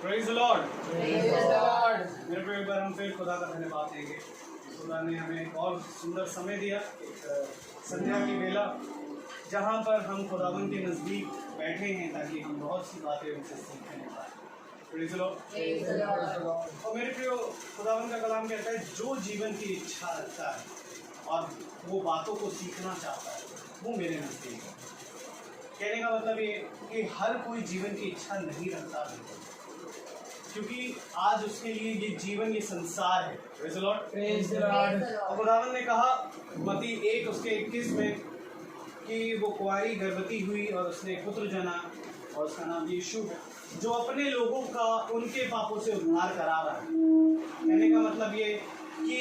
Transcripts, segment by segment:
Praise the Lord. Praise the Lord. मेरे को एक बार हम फिर खुदा का धन्यवाद देंगे। खुदा ने हमें एक और सुंदर समय दिया, एक संध्या की बेला, जहाँ पर हम खुदावन के नज़दीक बैठे हैं ताकि हम बहुत सी बातें उनसे सीखने पाएं। Praise the Lord. Praise the Lord. और मेरे प्रियो, खुदावन का कलाम कहता है जो जीवन की इच्छा रखता है और वो बातों को सीखना चाहता है वो मेरे नज़दीक है। कहने का मतलब ये कि हर कोई जीवन की इच्छा नहीं रखता है, क्योंकि आज उसके लिए ये जीवन, ये संसार है। Praise the Lord. Praise the Lord. और खुदावन ने कहा मत्ती 1:21 में कि वो कुंवारी गर्भवती हुई और उसने एक पुत्र जना और उसका नाम यीशु है, जो अपने लोगों का उनके पापों से उद्धार करा रहा है। कहने का मतलब ये कि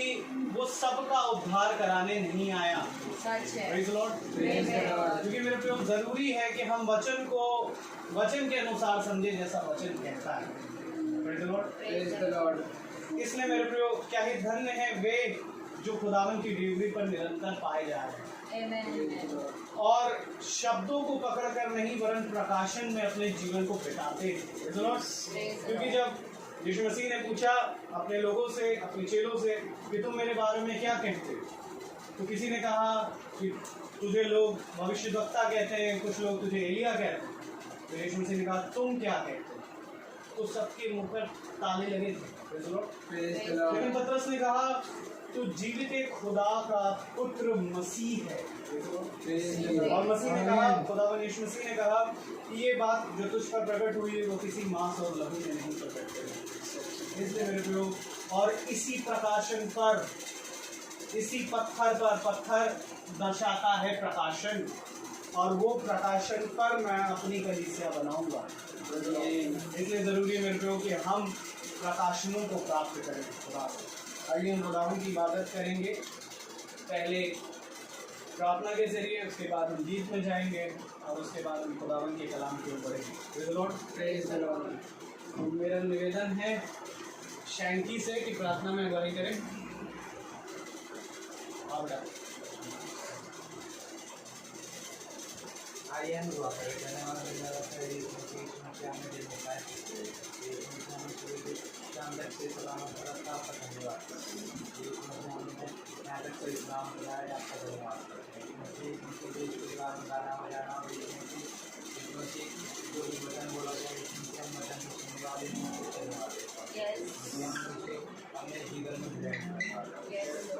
वो सबका उद्धार कराने नहीं आया। सच है। Praise the Lord. Praise the Lord. क्योंकि मेरे प्रियो, जरूरी है कि हम वचन को वचन के अनुसार समझे जैसा वचन कहता है। Praise the Lord. Praise the Lord. इसलिए मेरे प्रियो, क्या ही धन्य है वे जो खुदावन की डिलीवरी पर निरंतर पाए जा रहे हैं Amen. और शब्दों को पकड़कर नहीं वरन प्रकाशन में अपने जीवन को बिताते हैं। Praise the Lord. क्योंकि जब यीशु मसीह ने पूछा अपने लोगों से, अपने चेलों से कि तुम मेरे बारे में क्या कहते हो, तो किसी ने कहा कि तुझे लोग भविष्यद्वक्ता कहते हैं, कुछ लोग तुझे एलिया कहते हैं। तो यीशु मसीह ने कहा तुम क्या कहते हो, तो सबके मुंह पर ताले लगे थे। Praise the Lord. Praise the Lord. लेकिन पतरस ने कहा तू जीवित एक खुदा का पुत्र मसीह है। Praise the और Lord. मसीह ने कहा, खुदावन यीशु मसीह ने कहा ये बात जो तुझ पर प्रकट हुई वो किसी मांस और लहू ने नहीं प्रकट करी। इसलिए मेरे प्रियो, और इसी प्रकाशन पर, इसी पत्थर दर्शाता है प्रकाशन, और वो प्रकाशन पर मैं अपनी कलीसिया बनाऊंगा। इसलिए जरूरी है मेरे प्रियो कि हम प्रकाशनों को प्राप्त करें खुदा से। आइए हम खुदावन की इबादत करेंगे, पहले प्रार्थना के जरिए, उसके बाद हम गीत में जाएंगे और उसके बाद हम खुदावन के कलाम की ओर बढ़ेंगे। Praise the Lord. Praise the Lord. मेरा निवेदन है शैंकी से कि प्रार्थना में अगुवाई करें। आप बेटा। आइए हम दुआ करें। धन्यवाद शाम तक से सलामत रखा, आपका धन्यवाद। यहाँ तक से इस्लाम कराया, आपका धन्यवाद। देश परिवार में गाना बजाना और जो भी वचन बोला जाए हम वचन को सुनने वाले हैं, उनको धन्यवाद। हमने जीवन में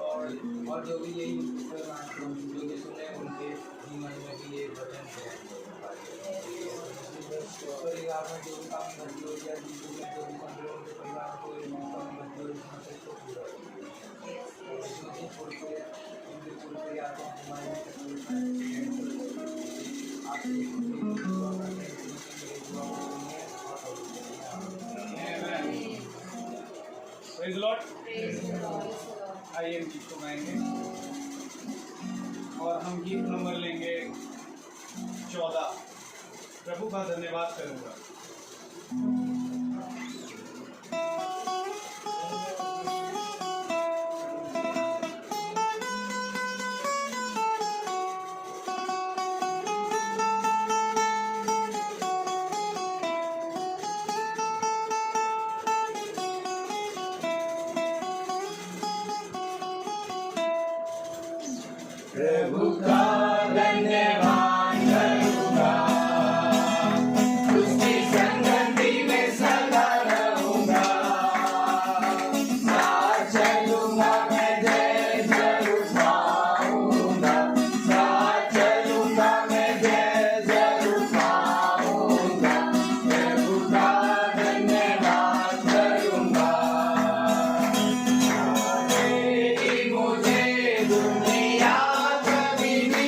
और जो भी यही जो भी सुने उनके जीवन में भी ये वचन है। परिवार में जो भी काम भर्ती हो जाए, जो भी संग्रह उनके परिवार को भर्ती हो उसको पूरा उनके पूरी परिवार को प्रेज़ द लॉर्ड। आइए हम गीत को गाएंगे और हम गीत नंबर लेंगे 14। प्रभु का धन्यवाद करूँगा। प्रभु का धन्यवाद करूंगा, उसकी संगति में सदा रहूंगा। साथ चलूंगा मैं, जय जरूर पाऊंगा। साथ चलूंगा मैं, जय जरूर पाऊंगा। प्रभु का धन्यवाद करूंगा। मुझे दुनिया कभी भी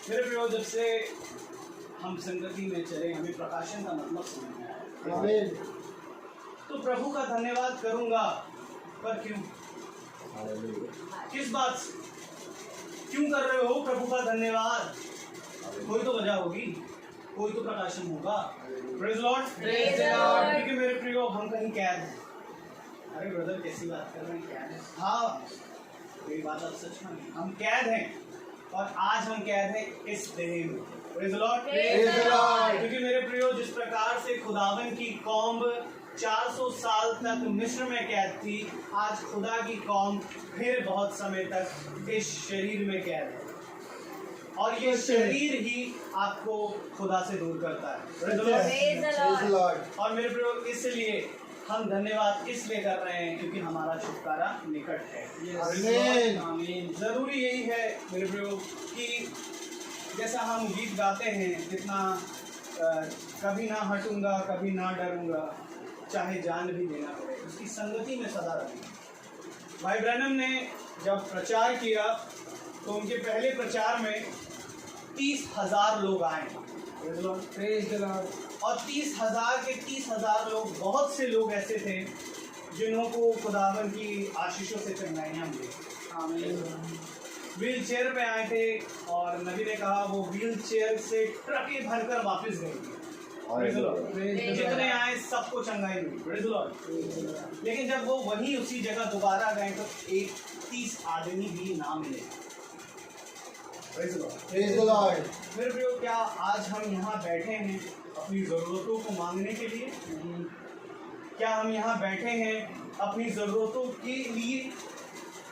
मेरे प्रियो, जब से हम संगति में चले हमें प्रकाशन का मतलब समझ में आया। आमीन। तो प्रभु का धन्यवाद करूंगा, पर क्यों? किस बात से? क्यों कर रहे हो प्रभु का धन्यवाद? कोई तो वजह होगी, कोई तो प्रकाशन होगा। Praise Lord, praise the Lord. क्योंकि मेरे प्रियो हम कहीं कैद हैं। अरे ब्रदर कैसी बात कर रहे हैं, कैद है? हाँ, ये बात आप सच मानिए, हम कैद हैं, और आज हम कैद हैं इस देह में। Praise the Lord, praise the Lord. क्योंकि मेरे प्रियो, जिस प्रकार से खुदावन की कौम 400 साल तक मिस्र में कैद थी, आज खुदा की कौम फिर बहुत समय तक इस शरीर में कैद है, और ये शरीर ही आपको खुदा से दूर करता है। Praise the Lord। Praise the Praise the Lord. Lord। और मेरे प्रियो, इसलिए हम धन्यवाद इसलिए कर रहे हैं क्योंकि हमारा छुटकारा निकट है। आमीन। आमीन। जरूरी यही है मेरे प्रियो कि जैसा हम गीत गाते हैं, जितना कभी ना हटूंगा, कभी ना डरूंगा, चाहे जान भी देना पड़े, उसकी संगति में सदा रहेंगे। भाई ब्रैनम ने जब प्रचार किया तो उनके पहले प्रचार में 30,000 लोग आए। Praise the Lord. और 30,000 के 30,000 लोग, बहुत से लोग ऐसे थे जिन्हों को खुदावन की आशीषों से चंगाइयाँ मिली। आमीन। व्हील चेयर पे आए थे, और नबी ने कहा वो व्हील चेयर से ट्रकें भरकर वापस गए। Praise the Lord। जितने आए सबको चंगाई मिली। Praise the Lord। लेकिन जब वो वही उसी जगह दोबारा गए तो 30 आदमी भी ना मिले। Praise the Lord। Praise the Lord। मेरे प्रियो, क्या आज हम यहाँ बैठे हैं अपनी ज़रूरतों को मांगने के लिए? क्या हम यहाँ बैठे हैं अपनी ज़रूरतों के लिए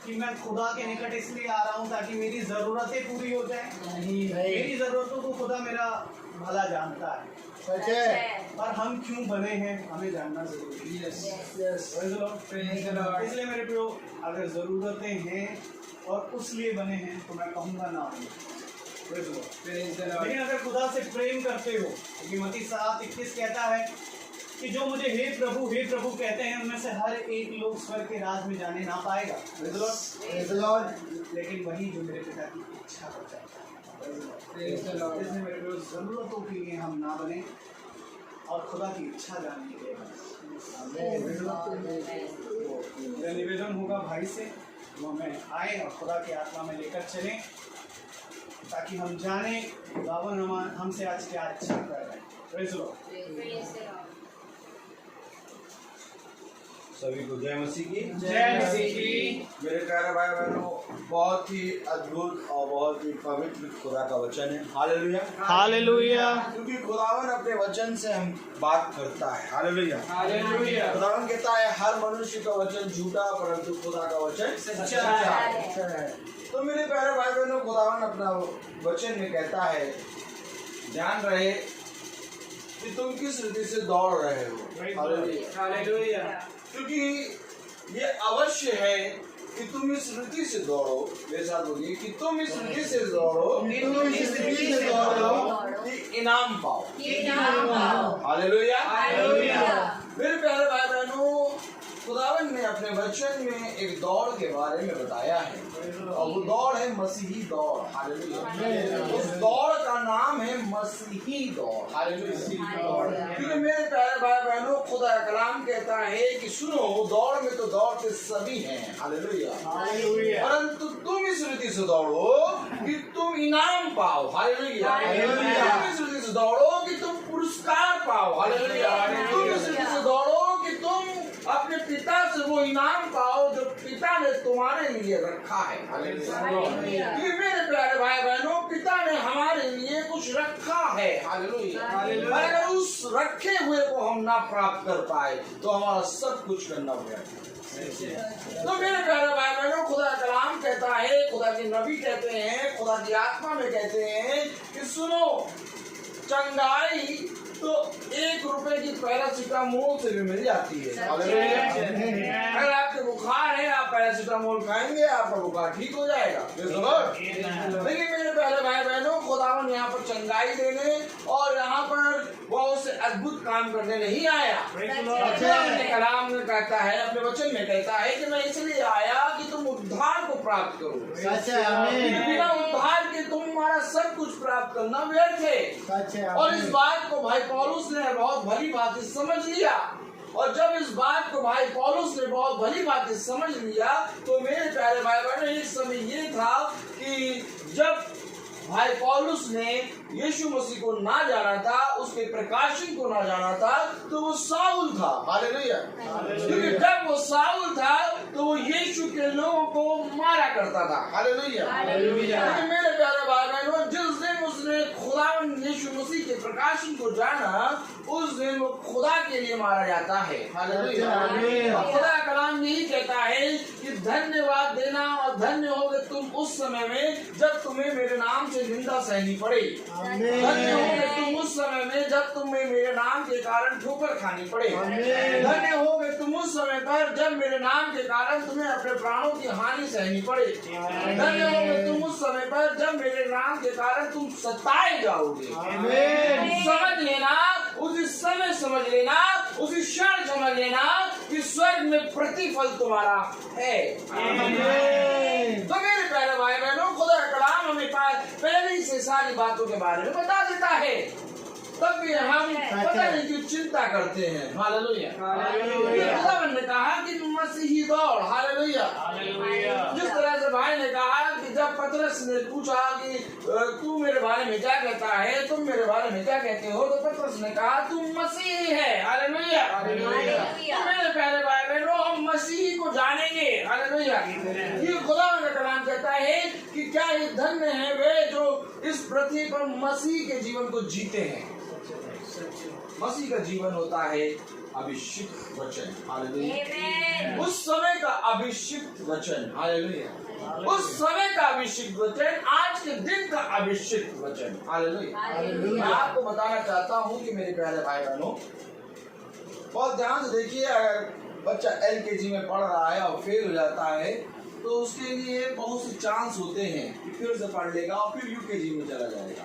कि मैं खुदा के निकट इसलिए आ रहा हूँ ताकि मेरी ज़रूरतें पूरी हो जाएं? मेरी ज़रूरतों को खुदा मेरा भला जानता है, सच है। पर हम क्यों बने हैं हमें जानना जरूरी है। Praise the Lord। Praise the Lord. इसलिए मेरे प्रियो, अगर ज़रूरतें हैं और उस लिए बने हैं तो मैं कहूँगा ना बने। Praise the Lord। Praise the Lord. लेकिन अगर खुदा से प्रेम करते हो, क्योंकि मत्ती 7:21 कहता है कि जो मुझे हे प्रभु कहते हैं उनमें से हर एक लोग स्वर्ग के राज में जाने ना पाएगा। Praise the Lord। Praise the Lord। लेकिन वही जो मेरे पिता की इच्छा कर जाता है। Praise the Lord. इसलिए मेरे प्रियो, ज़रूरतों के लिए हम ना बने और खुदा की इच्छा जानने के लिए बने। मेरा निवेदन होगा भाई से, वो हमें आए और खुदा की आत्मा में लेकर चलें, ताकि हम जाने खुदावन हमसे आज क्या इच्छा कर रहे हैं। Praise the Lord. Praise the Lord. सभी को जय मसीह की। जय मसीह की। मेरे प्यारे भाई बहनों, बहुत ही अद्भुत और बहुत ही पवित्र खुदा का वचन है। हालेलुया। हालेलुया। क्योंकि खुदावन अपने वचन से हम बात करता है। हालेलुया। हालेलुया। खुदावन कहता है हर मनुष्य का वचन झूठा, परंतु खुदा का वचन सच्चा है। तो मेरे प्यारे भाई बहनों, खुदावन अपना वचन में कहता है, ध्यान रहे कि तुम किस रीति से दौड़ रहे हो। हालेलुया। हालेलुया। क्योंकि ये अवश्य है कि तुम इस रीति से दौड़ो। मेरे साथ बोलिए कि तुम इस रीति से दौड़ो कि इनाम पाओ। हालेलुया। मेरे प्यारे भाई बहनों, खुदावन ने अपने वचन में एक दौड़ के बारे में बताया है, और वो दौड़ है मसीही दौड़। हालेलुया। उस दौड़ का नाम है मसीही दौड़। हालेलुया। क्योंकि मेरे प्यारे भाई बहनों, खुदा का कलाम कहता है कि सुनो, दौड़ में तो दौड़ते सभी हैं। हालेलुया। परंतु तुम इस रीति से दौड़ो कि तुम इनाम पाओ। हालेलुया। तुम इस रीति से दौड़ो कि तुम पुरस्कार पाओ। हालेलुया। तुम इस रीति से दौड़ो कि तुम अपने पिता से वो इनाम पाओ जो पिता ने तुम्हारे लिए रखा है। हालेलुया। मेरे प्यारे भाई बहनों, पिता ने हमारे लिए कुछ रखा है। हालेलुया। अगर उस रखे हुए को हम ना प्राप्त कर पाए तो हमारा सब कुछ करना पड़ेगा। तो मेरे प्यारे भाई बहनों, खुदा का कलाम कहता है, खुदा के नबी कहते हैं, खुदा की आत्मा में कहते हैं कि सुनो, चंगाई तो 1 रुपए की पैरासिटामोल से भी मिल जाती है। अगर आपके बुखार है, आप पैरासीटामोल खाएंगे, आपका बुखार ठीक हो जाएगा। लेकिन मेरे प्यारे भाई बहनों, खुदावन यहाँ पर चंगाई देने और यहाँ पर बहुत से अद्भुत काम करने नहीं आया। अपने कलाम में कहता है, अपने वचन में कहता है कि मैं इसलिए आया कि तुम उद्धार को प्राप्त करो। बिना उद्धार के तुम्हारा सब कुछ प्राप्त करना व्यर्थ है। और इस बात को भाई पौलुस ने बहुत भली बात समझ लिया। और जब इस बात को भाई पौलुस ने बहुत भली बात समझ लिया, तो मेरे प्यारे भाई बहनों, इस समय ये था कि जब भाई पौलुस ने यीशु मसीह को ना जाना था, उसके प्रकाशन को ना जाना था, तो वो साउल था। हालेलुया। क्योंकि जब वो साउल था तो वो यीशु के लोगों को मारा करता था। हालेलुया। लेकिन मेरे प्यारे भाई बहनों, जिस दिन उसने खुदावन यीशु मसीह के प्रकाशन को जाना, उस दिन वो खुदा के लिए मारा जाता है। हालेलुया। खुदा कलाम यही कहता है कि धन्यवाद देना और धन्य होगे तुम उस समय में जब तुम्हें मेरे नाम से निंदा सहनी पड़े। धन्य होगे तुम उस समय में जब तुम्हें मेरे नाम के कारण ठोकर खानी पड़े। धन्य होगे तुम उस समय पर जब मेरे नाम के कारण तुम्हें अपने प्राणों की हानि सहनी पड़े। धन्य होगे तुम उस समय पर जब मेरे नाम के कारण तुम सताए जाओगे। समझ लेना, उसी समय समझ लेना, उसी क्षण समझ लेना कि स्वर्ग में प्रतिफल तुम्हारा है। तो मेरे प्यारे भाई बहनों, खुदा का कलाम हमें पहले ही से सारी बातों के बारे में बता देता है, तब भी हम पता नहीं क्यों चिंता करते हैं। हालेलुया। खुदा ने कहा कि मसीही दौड़। हालेलुया। जिस तरह से भाई ने कहा कि जब पतरस ने पूछा कि तू मेरे बारे में क्या कहता है, तुम मेरे बारे में क्या कहते हो, तो पतरस ने कहा तू मसीही है। हालेलुया। तो मेरे प्यारे भाई बहनों, हम मसीही को जानेंगे। हालेलुया। ये खुदा का कलाम कहता है कि क्या ये धन्य है वे जो इस पृथ्वी पर मसीह के जीवन को जीते हैं। मसीह का जीवन होता है अभिषिक्त वचन। हालेलुया। उस समय का अभिषिक्त वचन। हालेलुया। उस समय का अभिषिक्त वचन, आज के दिन का अभिषिक्त वचन। हालेलुया। मैं आपको बताना चाहता हूँ कि मेरे प्यारे भाई बहनों, बहुत ध्यान से देखिए, अगर बच्चा LKG में पढ़ रहा है और फेल हो जाता है तो उसके लिए बहुत से चांस होते हैं कि फिर से पढ़ लेगा और फिर UKG में चला जाएगा।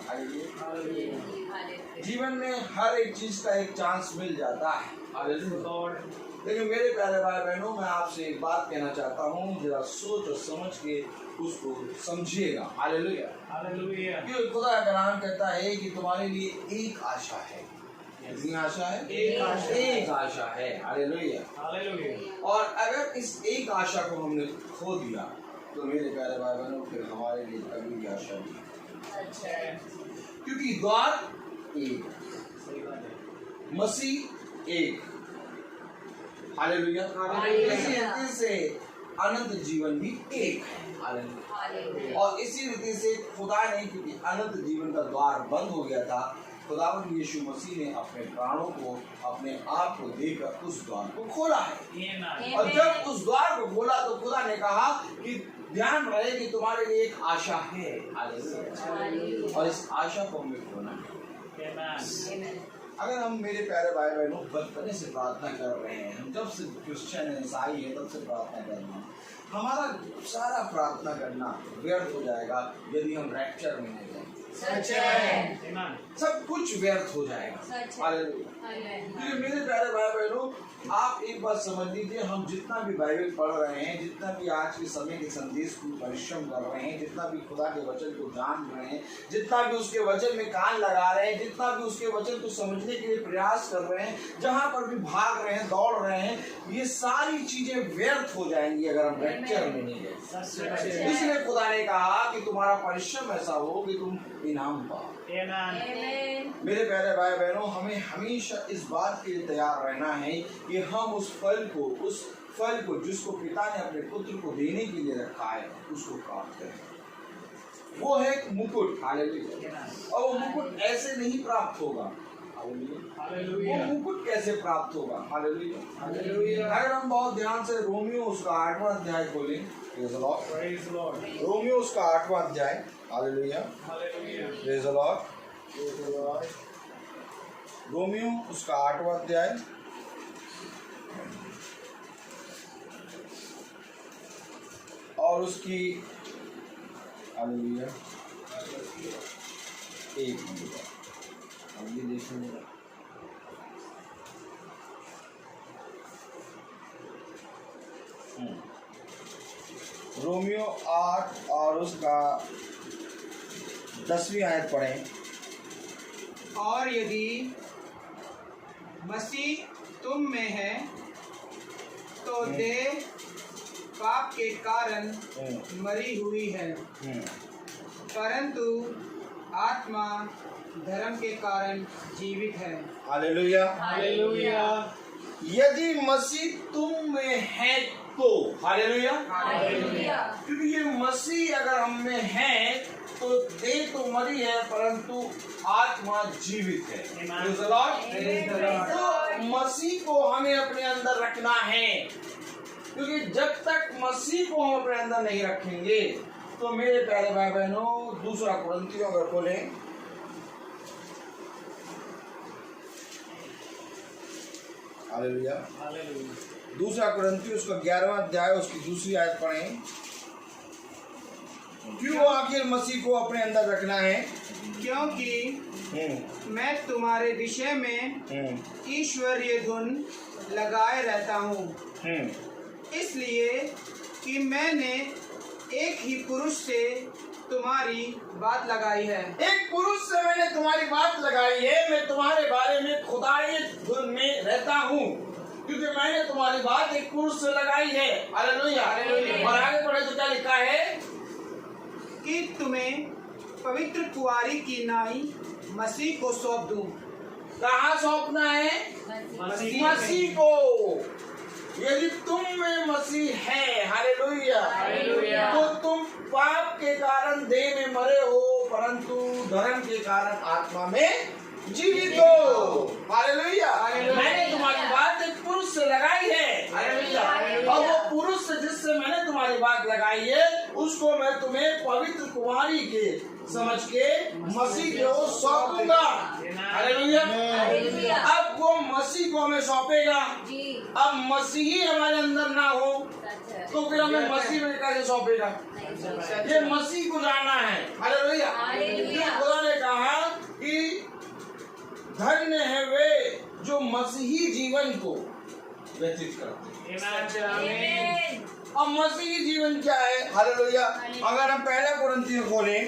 जीवन में हर एक चीज का एक चांस मिल जाता है। लेकिन मेरे प्यारे भाई बहनों, मैं आपसे एक बात कहना चाहता हूँ, जरा सोच और समझ के उसको समझिएगा। हालेलुया। क्योंकि खुदा का नाम कहता है कि तुम्हारे लिए एक आशा है। कितनी आशा है? एक आशा है। हालेलुया। और अगर इस एक आशा को हमने खो दिया तो मेरे प्यारे भाई बहनों, फिर हमारे लिए कभी भी आशा नहीं। क्योंकि द्वार एक, मसीह एक। हालेलुया। इसी रीति से अनंत जीवन भी एक है। हालेलुया। और इसी रीति से खुदा ने, क्योंकि अनंत जीवन का द्वार बंद हो गया था, खुदावंद यीशु मसीह ने अपने प्राणों को, अपने आप को देकर उस द्वार को खोला है। और जब उस द्वार को खोला तो खुदा ने कहा कि ध्यान रहे कि तुम्हारे लिए एक आशा है। और इस आशा को हमें खोना है। अगर हम, मेरे प्यारे भाई बहनों, बचपने से प्रार्थना कर रहे हैं, हम जब से क्रिश्चियन ईसाई है तब से प्रार्थना कर रहे हैं, हमारा सारा प्रार्थना करना व्यर्थ हो जाएगा यदि हम रैप्चर में नहीं जाएंगे। सब कुछ व्यर्थ हो जाएगा। हालेलुया। मेरे प्यारे भाई बहनों, आप एक बात समझ लीजिए, हम जितना भी बाइबल पढ़ रहे हैं, जितना भी आज के समय के संदेश को परिश्रम कर रहे हैं, जितना भी खुदा के वचन को जान रहे हैं, जितना भी उसके वचन में कान लगा रहे हैं, जितना भी उसके वचन को समझने के लिए प्रयास कर रहे हैं, जहाँ पर भी भाग रहे हैं, दौड़ रहे हैं, ये सारी चीजें व्यर्थ हो जाएंगी अगर हम रैप्चर में नहीं गए। इसलिए खुदा ने कहा कि तुम्हारा परिश्रम ऐसा हो कि तुम इनाम पाओ। मेरे प्यारे भाई बहनों, हमें हमेशा इस बात के लिए तैयार रहना है कि हम उस फल को जिसको पिता ने अपने पुत्र को देने के लिए रखा है, उसको प्राप्त करें। वो है मुकुट। हालेलुया। और वो मुकुट ऐसे नहीं प्राप्त होगा। वो मुकुट कैसे प्राप्त होगा? हालेलुया। अगर हम बहुत ध्यान से रोमियो उसका 8वां अध्याय खोलें, रोमियो उसका 8वां अध्याय। Hallelujah. Praise the Lord. Romeo उसका 8वां अध्याय और उसकी हालेलुया एक मिनट अब ये देखेंगे रोमियो 8 और उसका 10वीं आयत पढ़ें। और यदि मसीह तुम में है तो देह पाप के कारण मरी हुई है, परंतु आत्मा धर्म के कारण जीवित है। हालेलुया। हालेलुया। यदि मसीह तुम में है तो हालेलुया। हालेलुया। क्योंकि ये मसीह अगर हम में है तो देह तो मरी है परंतु आत्मा जीवित है। Praise the Lord। तो मसीह को हमें अपने अंदर रखना है, क्योंकि जब तक मसीह को हम अपने अंदर नहीं रखेंगे तो मेरे प्यारे भाई बहनों, दूसरा कुरिन्थियों अगर खोलें, हालेलुया, दूसरा कुरिन्थियों उसका 11वां अध्याय उसकी दूसरी आयत पढ़ें। क्यों आखिर मसीह को अपने अंदर रखना है? क्योंकि मैं तुम्हारे विषय में ईश्वरीय धुन लगाए रहता हूँ, इसलिए कि मैंने एक ही पुरुष से तुम्हारी बात लगाई है। एक पुरुष से मैंने तुम्हारी बात लगाई है, मैं तुम्हारे बारे में खुदाई धुन में रहता हूँ, क्योंकि मैंने तुम्हारी बात एक पुरुष से लगाई है। हालेलुया। और आगे पढ़े तो क्या लिखा है कि तुम्हें पवित्र कुंवारी की नाई मसीह को सौंप दूं। कहाँ सौंपना है? मसीह को। यदि तुम में मसीह है, हालेलुया, तो तुम पाप के कारण देह में मरे हो परंतु धर्म के कारण आत्मा में जीवित हो। हालेलुया। मैंने तुम्हारी बात एक पुरुष से लगाई है। हालेलुया। और वो पुरुष से जिससे मैंने तुम्हारी बात लगाई है उसको मैं तुम्हें पवित्र कुंवारी के समझ के मसीह को सौंप दूंगा। हालेलुया। अब वो मसीह को हमें सौंपेगा। अब मसीह ही हमारे अंदर ना हो तो फिर हमें मसीह में कैसे सौंपेगा? ये मसीह को जानना है। हालेलुया। खुदा ने कहा कि धन्य है वे जो मसीही जीवन को व्यतीत करते हैं। और मसीही जीवन क्या है? हालेलुया। अगर हम पहला कुरिन्थियों खोलें,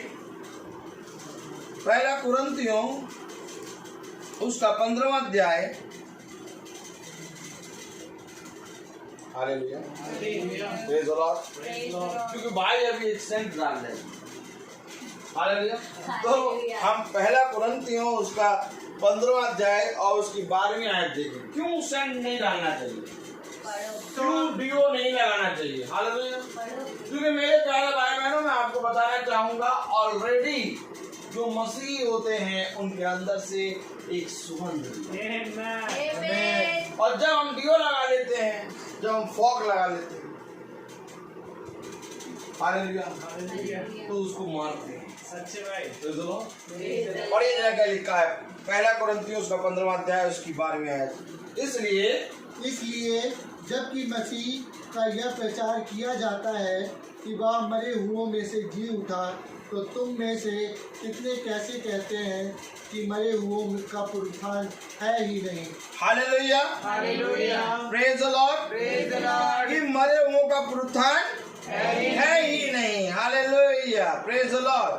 पहला कुरिन्थियों उसका 15वां अध्याय, हालेलुया, प्रेज़ द लॉर्ड। क्योंकि भाई अभी एक सेंट डाल रहे हैं। हालेलुया। तो हम पहला कुरिन्थियों उसका 15वां अध्याय और उसकी 12वीं आयत देखें। क्यों सेंट नहीं डालना चाहिए? क्यों डीओ नहीं लगाना चाहिए? हालेलुया। क्योंकि मेरे प्यारे भाई बहनों, मैं आपको बताना चाहूंगा ऑलरेडी जो मसीह होते हैं उनके अंदर से एक सुगंध, और जब हम डीओ लगा लेते हैं, जब हम फॉग लगा लेते हैं, हालेलुया, तो उसको मारते हैं। सच्चे भाई। पढ़िए जरा क्या लिखा है पहला कुरिन्थियों उसका 15वां अध्याय उसकी 12वीं आयत। इसलिए जबकि मसीह का यह प्रचार किया जाता है कि वह मरे हुओं में से जी उठा, तो तुम में से कितने कैसे कहते हैं कि मरे हुओं का पुनरुत्थान है ही नहीं? हालेलुया, प्रेज द लॉर्ड, कि मरे हुओं का पुनरुत्थान है ही नहीं। Hallelujah, praise the Lord.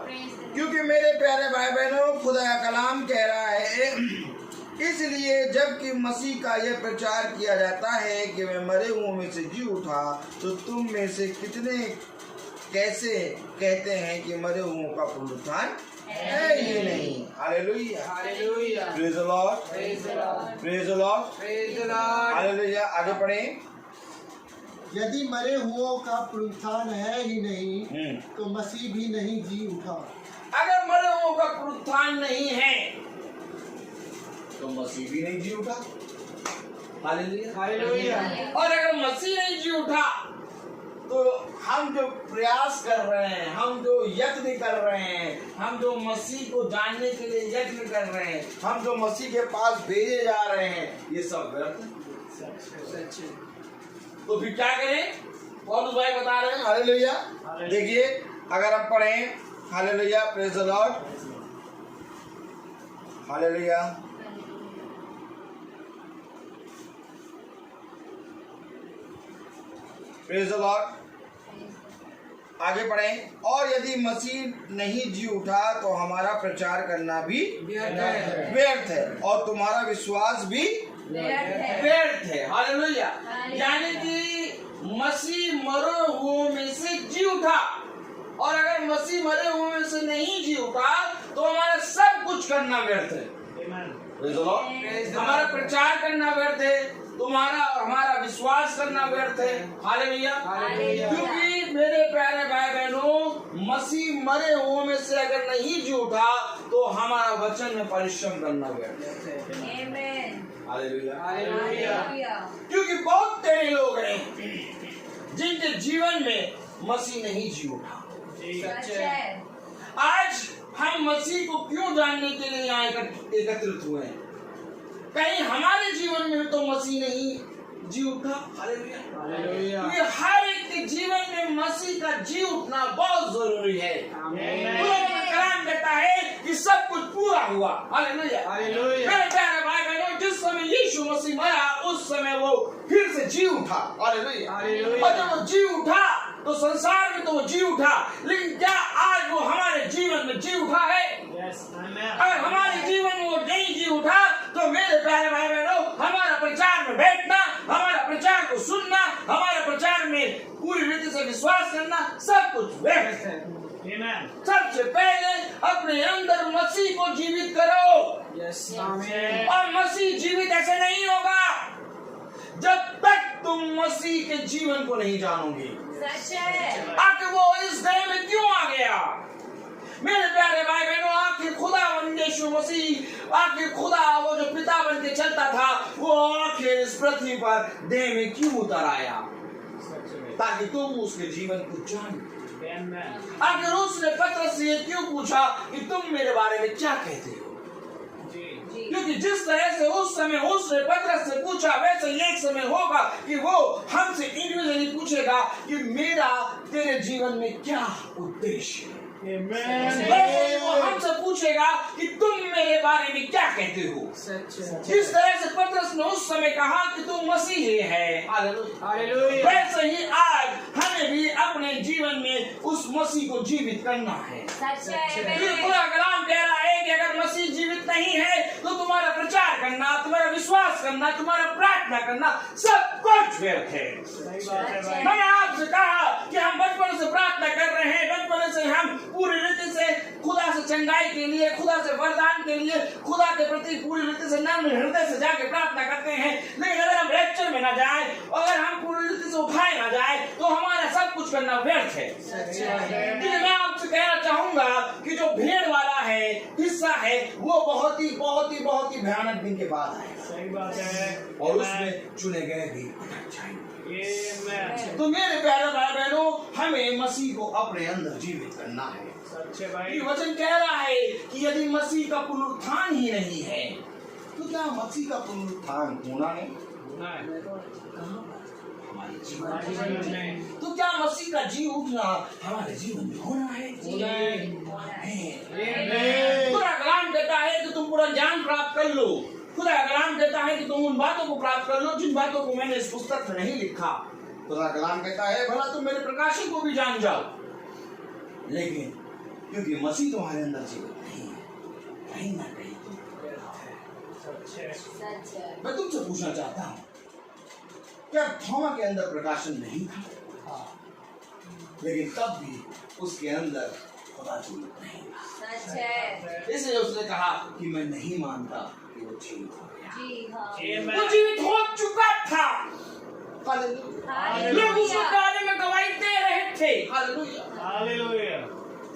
क्योंकि मेरे प्यारे भाई बहनों, खुदा का कलाम कह रहा है, इसलिए जबकि मसीह का यह प्रचार किया जाता है कि मैं मरे हुओं में से जी उठा, तो तुम में से कितने कैसे कहते हैं कि मरे हुओं का पुनरुत्थान है ही नहीं। Hallelujah, praise the Lord, praise the Lord, hallelujah. आगे पढ़ें। यदि मरे हुओं का पुनरुत्थान है ही नहीं तो मसीह भी नहीं जी उठा। अगर मरे हुओं का पुनरुत्थान नहीं है तो मसीह भी नहीं जी उठा। हालेलुया। और अगर मसीह नहीं जी उठा तो हम जो प्रयास कर रहे हैं, हम जो यत्न कर रहे हैं, हम जो मसीह को जानने के लिए यत्न कर रहे हैं, हम जो मसीह के पास भेजे जा रहे हैं, ये सब व्यर्थ। तो फिर क्या करें? पौलुस भाई बता रहे हैं हालेलुया। देखिए अगर आप पढ़ें hallelujah, praise the Lord, hallelujah. Praise the Lord. आगे पढ़ें, और यदि मसीह नहीं जी उठा तो हमारा प्रचार करना भी व्यर्थ है और तुम्हारा विश्वास भी व्यर्थ है। हालेलुया। यानी कि मसीह मरे हुओं में से जी उठा, और अगर मसीह मरे हुओं में से नहीं जी उठा तो हमारा सब कुछ करना व्यर्थ है। हमारा प्रचार करना व्यर्थ है, तुम्हारा और हमारा विश्वास करना व्यर्थ है। हालेलुया। क्योंकि मेरे प्यारे भाई बहनों, मसीह मरे हुओं में से अगर नहीं जी उठा तो हमारा वचन में परिश्रम करना व्यर्थ है। हालेलुया। क्योंकि बहुत तेरे लोग हैं जिनके जीवन में मसीह नहीं जी उठा। आज हम मसीह को क्यों जानने के लिए यहाँ एकत्रित हुए हैं? कहीं हमारे जीवन में तो मसीह नहीं जी उठा। हालेलुया। क्योंकि हर एक के जीवन में मसीह का जी उठना बहुत जरूरी है। कलाम कहता है कि सब कुछ पूरा हुआ। हालेलुया। मेरे प्यारे भाई बहनों, जिस समय यीशु मसीह मरा उस समय वो फिर से जी उठा। हालेलुया। और जब वो जी उठा तो संसार में तो वो जी उठा, लेकिन क्या आज वो हमारे जीवन में जी उठा है? अगर हमारे जीवन में वो नहीं जी उठा तो मेरे प्यारे भाई बहनों, हमारा प्रचार में बैठना, हमारा प्रचार को सुनना, हमारा प्रचार में पूरी रीति से विश्वास करना सब कुछ व्यर्थ है। सबसे पहले अपने अंदर मसीह को जीवित करो। और मसीह जीवित ऐसे नहीं होगा जब तक तुम मसीह के जीवन को नहीं जानोगे। आखिर वो इस देह में क्यों आ गया? मेरे प्यारे भाई बहनों, आखिर खुदा यीशु मसीह, आखिर खुदा वो जो पिता बन के चलता था, वो आखिर इस पृथ्वी पर देह में क्यों उतर आया? ताकि तुम उसके जीवन को जानो। आखिर उसने पतरस से क्यों पूछा कि तुम मेरे बारे में क्या कहते हो? क्योंकि जिस तरह से उस समय उसने पतरस से पूछा, वैसे एक समय होगा कि वो हमसे इंडिविजुअली पूछेगा कि मेरा तेरे जीवन में क्या उद्देश्य है। वो हमसे पूछेगा कि तुम मेरे बारे में क्या कहते हो। जिस तरह से पतरस ने उस समय कहा कि तुम मसीह है, हालेलुया, वैसे ही आज हमें भी अपने जीवन में उस मसीह को जीवित करना है। पूरा कलाम कह रहा है कि अगर मसीह जीवित नहीं है तो तुम्हारा प्रचार करना, तुम्हारा विश्वास करना, तुम्हारा प्रार्थना करना सब कुछ व्यर्थ है। मैंने आपसे कहा कि हम बचपन से प्रार्थना कर रहे हैं, बचपन से हम पूरी रीति से खुदा से चंगाई के लिए, खुदा से वरदान के लिए, खुदा के प्रति पूरी रीति से नम्र हृदय से जाके प्रार्थना करते हैं। लेकिन अगर हम लेक्चर में ना जाए, अगर हम पूरी रीति से उठाए ना जाए तो हमारा सब कुछ करना व्यर्थ है। मैं आपसे कहना चाहूंगा कि जो भेड़ वाला है हिस्सा है वो बहुत ही भयानक दिन के बाद आएगा। सही बात है। और उसमें चुने गए भी अटक जाएंगे। तो मेरे प्यारे भाई बहनों, हमें मसीह को अपने अंदर जीवित करना है। सच्चे भाई, वचन कह रहा है कि यदि मसीह का पुनरुत्थान ही नहीं है तो क्या मसीह का पुनरुत्थान होना है? हमारे जीवन में। तो क्या मसीह का जी उठना हमारे जीवन में होना है? खुदा कलाम कहता है कि तुम पूरा ज्ञान प्राप्त कर लो। खुदा कलाम कहता है कि तुम उन बातों को प्राप्त कर लो जिन बातों को मैंने इस पुस्तक में नहीं लिखा। खुदा कलाम कहता है भला तुम मेरे प्रकाशन को भी जान जाओ। लेकिन क्योंकि मसीह तुम्हारे अंदर जीवित नहीं है, कहीं ना कहीं मैं तुमसे पूछना चाहता हूँ, क्या थोमा के अंदर प्रकाशन नहीं था? लेकिन तब भी उसके अंदर खुदा जीवित नहीं था। इसलिए उसने कहा कि मैं नहीं मानता कि वो जीवित हो गया। वो जीवित हो चुका था। लोग उसके बारे में गवाही दे रहे थे। हालेलुया।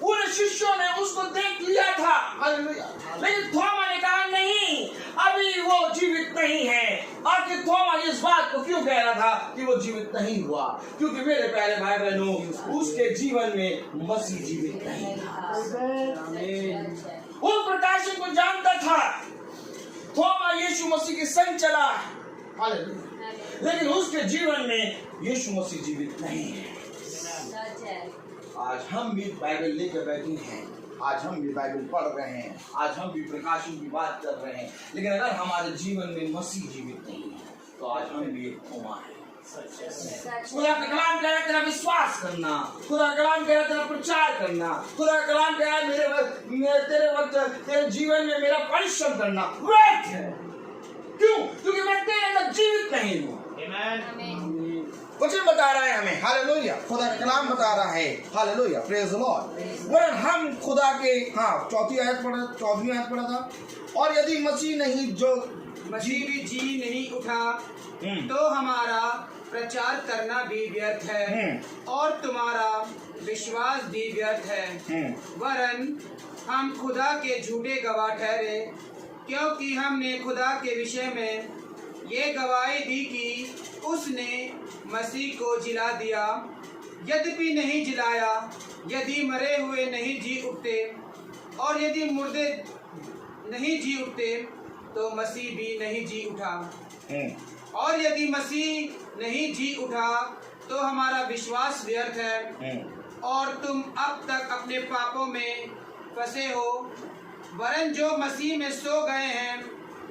पूरे शिष्यों ने उसको देख लिया था। हालेलुया। लेकिन थोमा ने कहा नहीं, अभी वो जीवित नहीं है। और कि थोमा इस बात को क्यों कह रहा था कि वो जीवित नहीं हुआ? क्योंकि मेरे प्यारे भाई बहनों, उसके जीवन में मसीह जीवित नहीं था। वो प्रकाशन को जानता था। थोमा यीशु मसीह के संग चला। हालेलुया। लेकिन उसके जीवन में यीशु मसीह जीवित नहीं है। सच है। आज हम भी बाइबल लेकर बैठे हैं, आज हम भी बाइबल पढ़ रहे हैं, आज हम भी प्रकाशन की बात कर रहे हैं, लेकिन अगर हमारे जीवन में मसीह जीवित नहीं है तो आज हम भी एक खोमा है। खुदा का कलाम कह रहा है तेरा विश्वास करना, खुदा का कलाम कह रहा है तेरा प्रचार करना, खुदा का कलाम कह रहा है तेरे वक्त तेरे जीवन में मेरा परिश्रम करना व्यर्थ है। क्यों? क्योंकि मैं तेरे अंदर जीवित नहीं हूँ। वचन बता रहा है हमें, हालेलुया, खुदा का कलाम बता रहा है, हालेलुया, प्रेज द लॉर्ड। वरन हम खुदा के, हाँ, 14वीं आयत पढ़ा था, और यदि मसीह नहीं जो मसीह भी जी नहीं उठा तो हमारा प्रचार करना भी व्यर्थ है और तुम्हारा विश्वास भी व्यर्थ है। वरन हम खुदा के झूठे गवाह ठहरे, क्योंकि हमने खुदा के विषय में ये गवाही दी कि उसने मसीह को जिला दिया, यद्यपि नहीं जिलाया। यदि मरे हुए नहीं जी उठते और यदि मुर्दे नहीं जी उठते तो मसीह भी नहीं जी उठा। और यदि मसीह नहीं जी उठा तो हमारा विश्वास व्यर्थ है और तुम अब तक अपने पापों में फंसे हो। वरन जो मसीह में सो गए हैं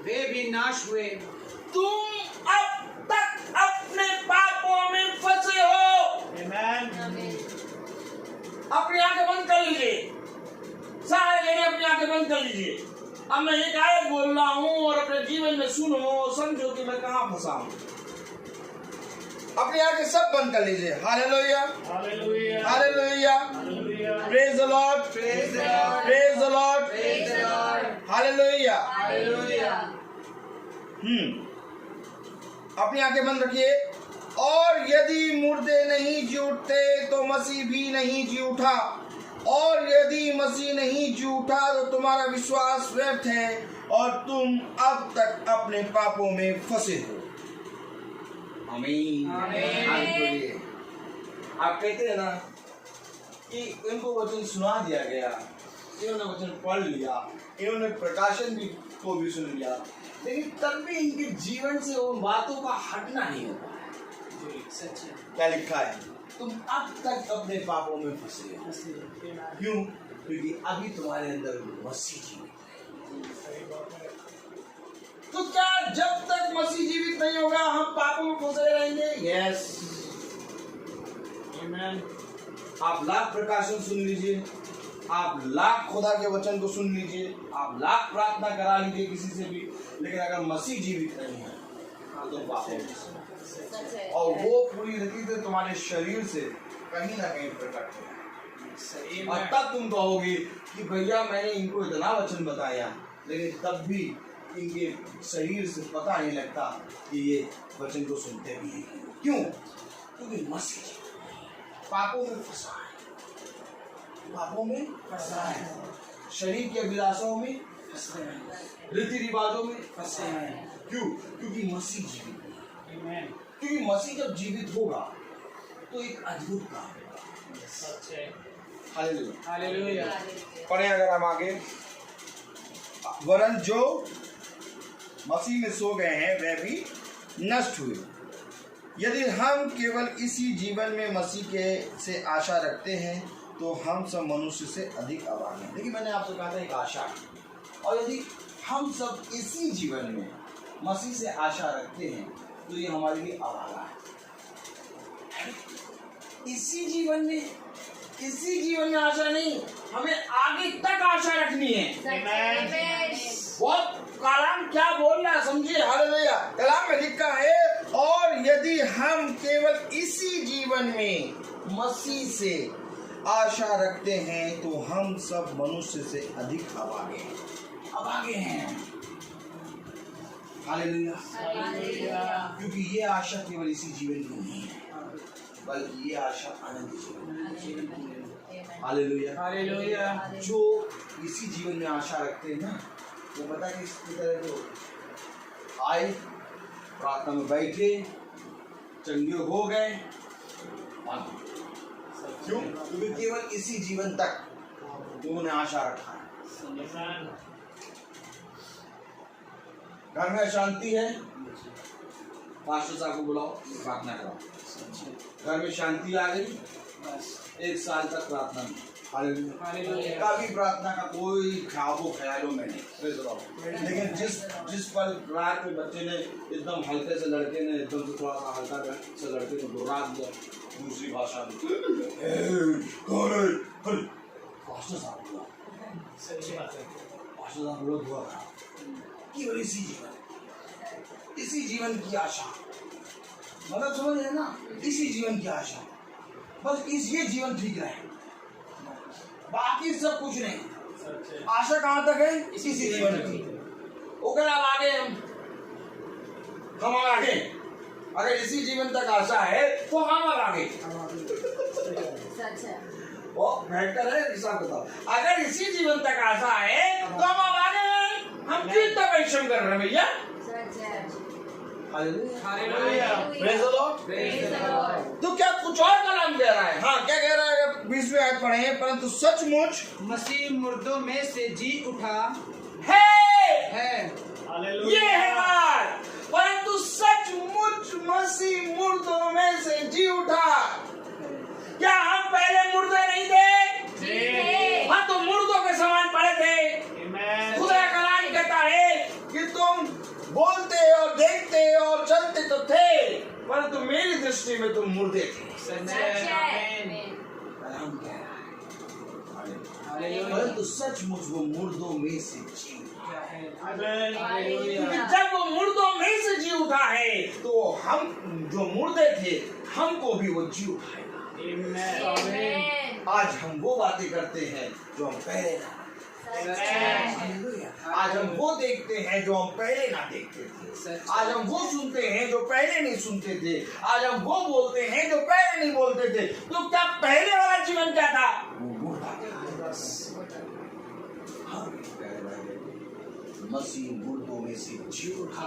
वे भी नाश हुए। तुम अब तक अपने पापों में फंसे हो। अपनी आंखें बंद कर लीजिए, सारे जने अपनी आंखें बंद कर लीजिए। अब मैं एक आयत बोल रहा हूँ और अपने जीवन में सुनो, समझो कि मैं कहाँ फंसा हूँ। अपनी आंखें सब बंद कर लीजिए। Hallelujah, hallelujah, praise the Lord, praise the Lord, hallelujah. अपनी आंखें बंद रखिए। और यदि मुर्दे नहीं जी उठते तो मसीह भी नहीं जी उठा, और यदि मसीह नहीं जी उठा तो तुम्हारा विश्वास व्यर्थ है और तुम अब तक अपने पापों में फंसे हो। आमीन, आमीन। आप कहते हैं ना कि इनको वचन सुना दिया गया, इन्होंने वचन पढ़ लिया, इन्होंने प्रकाशन भी को भी सुन लिया, लेकिन तब भी इनके जीवन से उन बातों का हटना नहीं होता है। क्या लिखा है? तुम अब तक अपने पापों में फंसे हो। क्यों? क्योंकि अभी तुम्हारे अंदर मसीह जीवित है। तो क्या जब तक मसीह जीवित नहीं होगा हम पापों में फंसे रहेंगे? यस। आप लाख प्रकाशन सुन लीजिए, आप लाख खुदा के वचन को सुन लीजिए, आप लाख प्रार्थना करा लीजिए किसी से भी, लेकिन अगर मसीह जीवित नहीं है तो पापों में, और वो पूरी रीति से तुम्हारे शरीर से कहीं ना कहीं प्रकट है। और तब तुम कहोगे कि भैया मैंने इनको इतना वचन बताया, लेकिन तब भी इनके शरीर से पता नहीं लगता कि ये वचन को सुनते भी हैं। क्यों? क्योंकि मसीह पापों में फंसा है, पापों में फंसा है, शरीर के अभिलाषाओं में फंसे हैं, रीति रिवाजों में फंसे हैं। क्यों? क्योंकि मसीह जीवित है। क्योंकि मसीह जब जीवित होगा तो एक अद्भुत काम होगा। Hallelujah, hallelujah. पढ़ें अगर हम आगे। वरन जो मसीह में सो गए हैं वे भी नष्ट हुए। यदि हम केवल इसी जीवन में मसीह के से आशा रखते हैं तो हम सब मनुष्य से अधिक अभागे हैं। देखिए मैंने आपसे कहा था एक आशा, और यदि हम सब इसी जीवन में मसीह से आशा रखते हैं तो ये हमारे लिए अभागा है। इसी जीवन में आशा नहीं, हमें आगे तक आशा रखनी है। बहुत कलाम क्या बोल रहा है समझिए। हालेलुया। कलाम में लिखा है, और यदि हम केवल इसी जीवन में मसीह से आशा रखते हैं तो हम सब मनुष्य से अधिक अभागे हैं। हालेलुया। क्योंकि ये आशा केवल इसी जीवन की नहीं है, बल्कि ये आशा अनंत जीवन है। हालेलुया। जो इसी जीवन में आशा रखते हैं ना, वो पता कि इसकी तरह जो आए प्रार्थना में बैठे चंगे हो गए। क्यों? क्योंकि केवल इसी जीवन तक उन्होंने आशा रखा है। घर में शांति है, पास्टर साहब को बुलाओ, प्रार्थना कराओ। घर में शांति आ गई, एक साल तक प्रार्थना नहीं। कभी प्रार्थना का कोई ख्यालों में नहीं। लेकिन जिस पल रात में बच्चे ने एकदम हल्के से, लड़के ने एकदम से थोड़ा सा हल्का से लड़के को गुर्रा दिया दूसरी भाषा में, पास्टर साहब बोला, पास्टर साहब बोला दुआ करा केवल इसी जीवन की आशा, मतलब समझ रहे ना, इसी जीवन की आशा, बस ये जीवन ठीक रहे, बाकी सब कुछ नहीं। आशा कहाँ तक है? इसी जीवन की। वो कह रहा आगे हम आगे, अगर इसी जीवन तक आशा है तो हम आगे। वो बेहतर है, हिसाब बताओ, अगर इसी जीवन तक आशा है तो हम आगे, हम क्यों इतना परिश्रम कर रहे हैं भैया? तो क्या कुछ और कलाम कह रहा है? हाँ, क्या कह रहा है? 20वीं आयत पढ़े हैं, परंतु सचमुच मसीह मुर्दों में से जी उठा है। हालेलुया। ये है बात, परंतु सचमुच मसीह मुर्दों में से जी उठा। क्या हम पहले मुर्दे नहीं थे? हाँ, तो मुर्दों के समान पड़े थे। खुदा कलाम कहता है कि तुम बोलते और देखते और चलते तो थे, परंतु मेरी दृष्टि में तुम मुर्दे थे। कलाम कह रहा है, परंतु सचमुच वो मुर्दों में से जी उठा है। क्योंकि जब वो मुर्दों में से जी उठा है तो हम जो मुर्दे थे हमको भी वो जी उठाएगा। आज हम वो बातें करते हैं जो हम पहले ना, आज हम वो देखते हैं जो हम पहले ना देखते थे, आज हम वो सुनते हैं जो पहले नहीं सुनते थे, आज हम वो बोलते हैं जो पहले नहीं बोलते थे। तो क्या पहले वाला जीवन क्या था? वो मुर्दा था। मसीह मुर्दों में से जी उठा।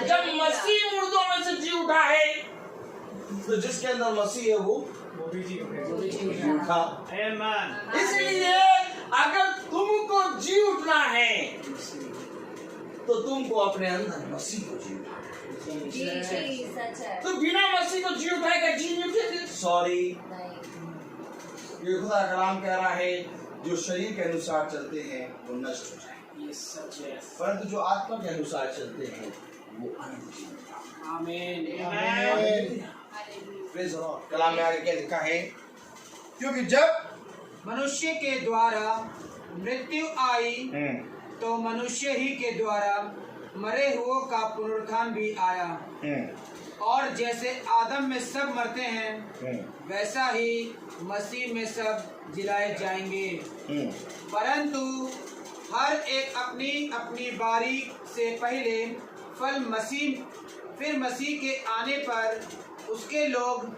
जब मसीह मुर्दों में से जी उठा है तो जिसके अंदर मसीह है वो भी जी उठा। इसलिए अगर तुमको जी उठना है तो तुमको अपने अंदर मसीह को जी उठाना। तो बिना मसीह को जी उठाए का जी नहीं उठेगी। सॉरी, ये खुदा का कलाम कह रहा है, जो शरीर के अनुसार चलते हैं वो नष्ट हो जाए, परंतु जो आत्मा के अनुसार चलते हैं वो अनंत जीवन। आमीन। कलाम में आगे क्या लिखा है? क्योंकि जब मनुष्य के द्वारा मृत्यु आई तो मनुष्य ही के द्वारा मरे हुओं का पुनरुत्थान भी आया। और जैसे आदम में सब मरते हैं वैसा ही मसीह में सब जिलाए जाएंगे। परंतु हर एक अपनी अपनी बारी से पहले फल मसीह, फिर मसीह के आने पर उसके लोग,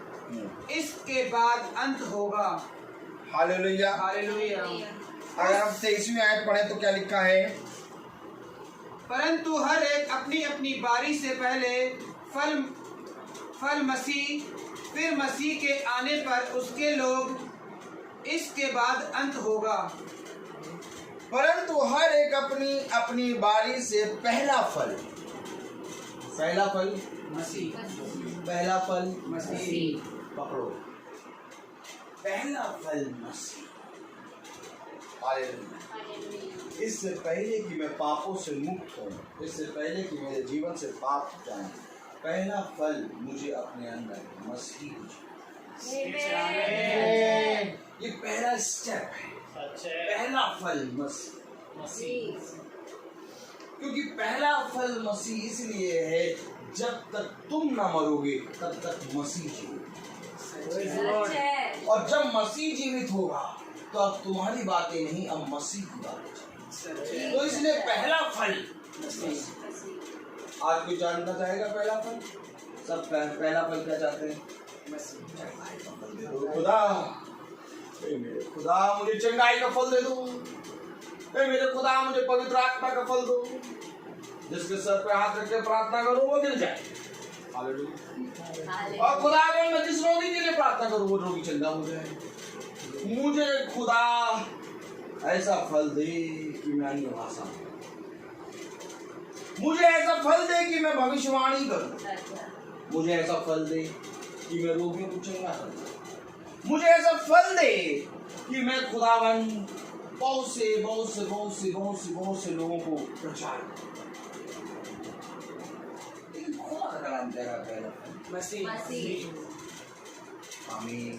इसके बाद अंत होगा। हालेलुया। हालेलुया। अगर हम 23वीं आयत पढ़ें तो क्या लिखा है? परंतु हर एक अपनी अपनी बारी से पहले फल मसीह, फिर मसीह के आने पर उसके लोग, इसके बाद अंत होगा। परंतु हर एक अपनी अपनी बारी से पहला फल मसीह, पहला फल मसीह। पकड़ो, पहला फल मसीह। हालेलुया। इससे पहले कि मैं पापों से मुक्त हूँ, इससे पहले कि मेरे जीवन से पाप जाए, पहला फल मुझे अपने अंदर मसीह को, ये पहला स्टेप है। पहला फल मसीह। क्योंकि पहला फल मसीह इसलिए है, जब तक तुम ना मरोगे तब तक मसीह जीवित। और जब मसीह जीवित होगा तो अब तुम्हारी बातें नहीं, अब मसीह की बातें। तो इसलिए पहला फल मसीह। आज कोई जानना चाहेगा पहला फल? सब पहला फल क्या चाहते हैं? खुदा, मेरे खुदा मुझे चंगाई का फल दे दो, मेरे खुदा मुझे पवित्र आत्मा का फल दो। जिसके सर पे हाथ रख के प्रार्थना करूं वो गिर जाए। हालेलुया। और खुदा अगर मैं जिस रोगी के लिए प्रार्थना करूं वो रोगी चंगा हो जाए। मुझे खुदा ऐसा फल दे कि मैं अन्य भाषा, मुझे ऐसा फल दे कि मैं भविष्यवाणी करूं, मुझे ऐसा फल दे कि मैं रोगियों को चंगा करूं, मुझे ऐसा फल दे कि मैं खुदावन बहुत से लोगों को प्रचार करूं। लेकिन खुदा का कलाम कह रहा है मसीह आमीन।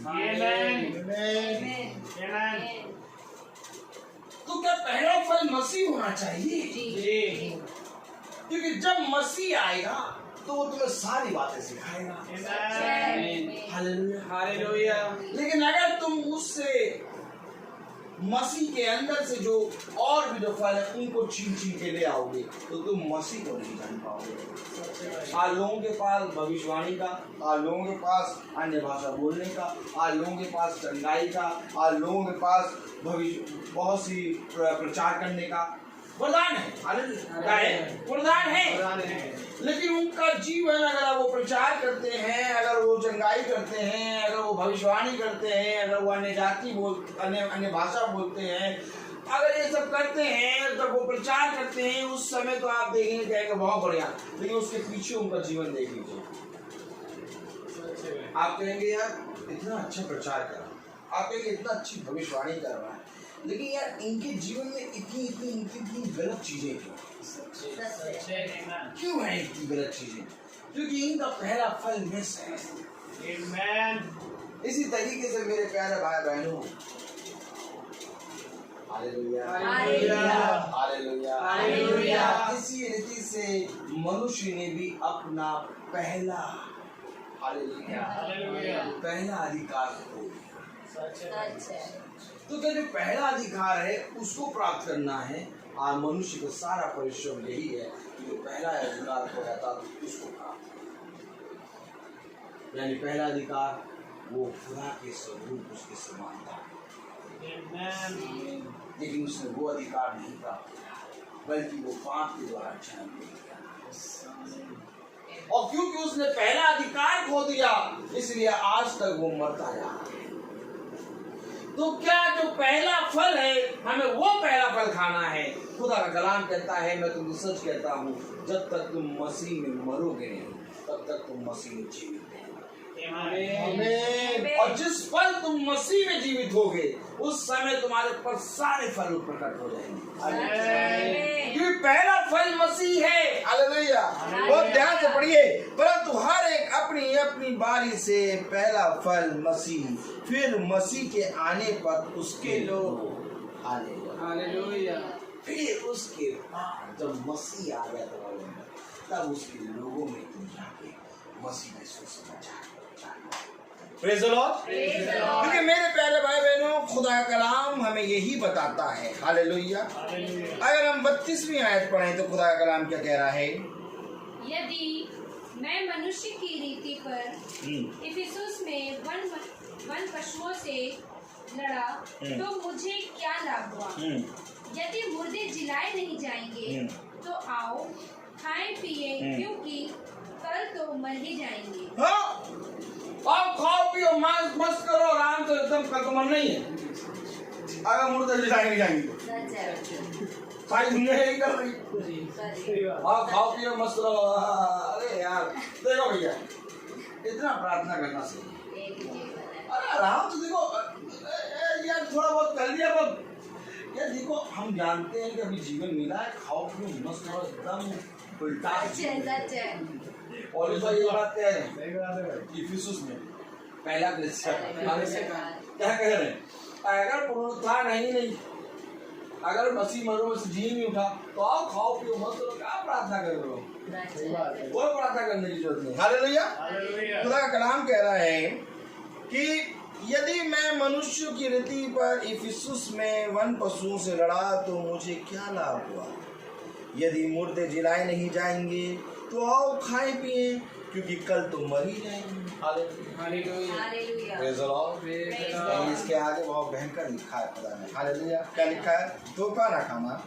तो क्या पहला फल मसीह होना चाहिए? जी। क्योंकि जब मसीह आएगा तो वो तुम्हें सारी बातें सिखाएगा। हालेलुया। हालेलुया। लेकिन अगर तुम उससे मसीह के अंदर से जो और भी जो फल है उनको छीन के ले आओगे तो तुम मसीह को नहीं जान पाओगे। आज लोगों के पास भविष्यवाणी का, आज लोगों के पास अन्य भाषा बोलने का, आज लोगों के पास चंगाई का, आज लोगों के पास भविष्य बहुत सी प्रचार करने का वरदान है। वरदान है। लेकिन उनका जीवन अगर वो प्रचार करते हैं, अगर वो चंगाई करते हैं, अगर वो भविष्यवाणी करते हैं, अगर वो अन्य भाषा बोलते हैं, अगर ये सब करते हैं, जब वो प्रचार करते हैं उस समय तो आप देखेंगे कहेंगे बहुत बढ़िया, लेकिन उसके पीछे उनका जीवन देख लीजिए। आप कहेंगे यार इतना अच्छा प्रचार कर रहा है, आप कहेंगे इतना अच्छी भविष्यवाणी कर रहा है, लेकिन यार इनके जीवन में इतनी गलत चीजें क्यों है? इतनी गलत चीजें क्योंकि इनका पहला फल मिस है। इसी तरीके से मेरे प्यारे भाई बहनों, हालेलुया, इसी रीति से मनुष्य ने भी अपना पहला पहला अधिकार खो दिया। तो क्या जो पहला अधिकार है उसको प्राप्त करना है, और मनुष्य का सारा परिश्रम यही है कि जो पहला अधिकार खोया था उसको प्राप्त करना। यानी पहला अधिकार वो खुदा के स्वरूप उसके समान था, लेकिन उसने वो अधिकार नहीं प्राप्त किया, बल्कि वो पाप के द्वारा जन्म लिया। और क्योंकि उसने पहला अधिकार खो दिया इसलिए आज तक वो मरता जा रहा है। तो क्या जो पहला फल है हमें वो पहला फल खाना है? खुदा का कलाम कहता है, मैं तुमसे सच कहता हूँ, जब तक तुम मसीह में मरोगे नहीं तब तक तुम मसीह में जीवित नहीं। और जिस पल तुम मसीह में जीवित होगे उस समय तुम्हारे पर सारे फल प्रकट हो जाएंगे, क्योंकि पहला फल मसीह है। हालेलुया। बहुत ध्यान से पढ़िए, परंतु हर एक अपनी अपनी बारी से पहला फल मसीह, फिर मसीह के आने पर उसके लोग। हालेलुया। फिर उसके बाद जब मसीह आ गया तब उसके लोगों में तुम जाके मसीह में सुसमाचार। Praise the Lord. क्योंकि मेरे प्यारे भाई बहनों, खुदा का कलाम हमें यही बताता है। हालेलुया। अगर हम 32वीं आयत पढ़ें तो खुदा का कलाम क्या कह रहा है? यदि मैं मनुष्य की रीति पर इफिसुस में वन पशुओं से लड़ा तो मुझे क्या लाभ हुआ? यदि मुर्दे जिलाए नहीं जाएंगे तो आओ खाएं पिए, क्योंकि कल तो मर ही जाएंगे। हाँ, आओ खाओ पियो मस्त करो आराम से, एकदम कल तो मर नहीं है। अगर मुर्दे जिलाए नहीं जाएंगे सारी दुनिया यही कर रही। आओ खाओ पियो मस्त रहो। अरे यार देखो भैया, इतना प्रार्थना करना चाहिए। अरे आराम से देखो यार, थोड़ा बहुत कर लिया पर यार देखो, हम जानते हैं कि अभी जीवन मिला है, खाओ पियो मस्त रहो, एकदम उल्टा। और ये बात कह रहे हैं इफिसुस में पहला क्या कह रहे हैं? अगर पुनरुत्थान नहीं, अगर मसीह मरो से जी नहीं उठा तो आओ खाओ पियो मस्त रहो। क्या प्रार्थना कर रहे हो? कोई प्रार्थना करने की जरूरत नहीं। हालेलुया। खुदा का कलाम कह रहा है कि यदि मैं मनुष्य की रीति पर इफिसुस में वन पशुओं से लड़ा तो मुझे क्या लाभ हुआ? यदि मुर्दे जिलाए नहीं जाएंगे तो आओ खाए पिए, क्योंकि कल तो मर ही जाएंगे। इसके आगे बहुत भयंकर लिखा है खुदा ने। हालेलुया। क्या लिखा है? धोखा ना खाना,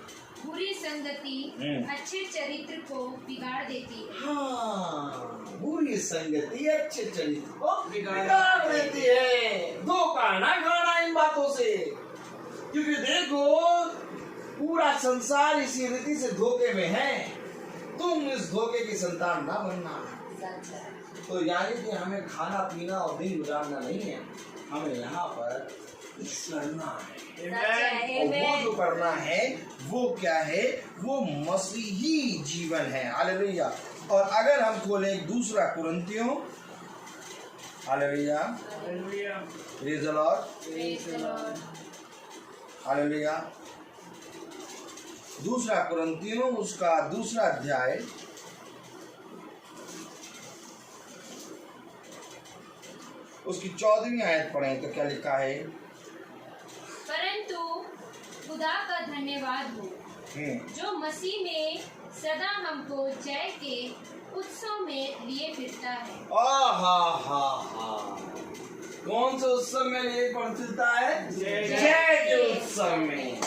बुरी संगति अच्छे चरित्र को बिगाड़ देती है। हाँ, बुरी संगति अच्छे चरित्र को बिगाड़ देती है। धोखा ना खाना इन बातों से, क्योंकि देखो पूरा संसार इसी रीति से धोखे में है। तुम इस धोखे की संतान ना बनना। तो यानी कि हमें खाना पीना और दिन गुजारना नहीं है, हमें यहाँ पर कुछ करना है। और वो जो करना है वो क्या है? वो मसीही जीवन है। हालेलुया। और अगर हम खोलें दूसरा कुरिन्थियों, hallelujah, praise the Lord, hallelujah, दूसरा कुरिन्थियों उसका दूसरा अध्याय उसकी 14वीं आयत पढ़ें तो क्या लिखा है? परंतु खुदा का धन्यवाद हो जो मसीह में सदा हमको जय के उत्सव में लिए फिरता है। कौन से उत्सव में लिए फिरता है? जय के उत्सव में।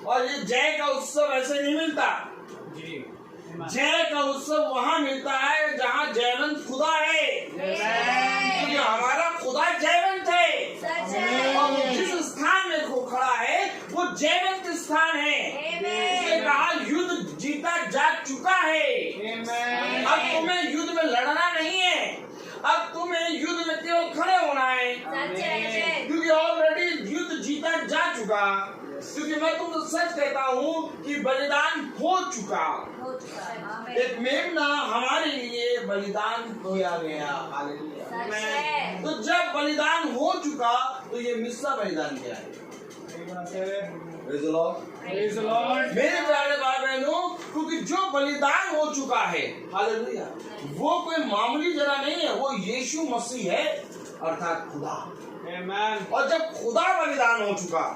और ये जय का उत्सव ऐसे नहीं मिलता। जय का उत्सव वहाँ मिलता है जहाँ जयवंत खुदा है, क्योंकि हमारा खुदा जयवंत है। और जिस स्थान में वो खड़ा है वो जयवंत स्थान है। उसने कहा युद्ध जीता जा चुका है। अब तुम्हें युद्ध में लड़ना नहीं है, अब तुम्हें युद्ध में केवल खड़े होना है, क्योंकि ऑलरेडी युद्ध जीता जा चुका। क्योंकि मैं तुमको सच कहता हूँ कि बलिदान हो चुका। एक मेमना हमारे लिए बलिदान किया गया। हालेलुया। तो जब बलिदान हो चुका तो ये मिस्सा बलिदान क्या है? Praise the Lord. मेरे प्यारे भाई बहनों, क्योंकि जो बलिदान हो चुका है, हालेलुया, वो कोई मामूली जरा नहीं है, वो यीशु मसीह है, अर्थात खुदा। और जब खुदा बलिदान हो चुका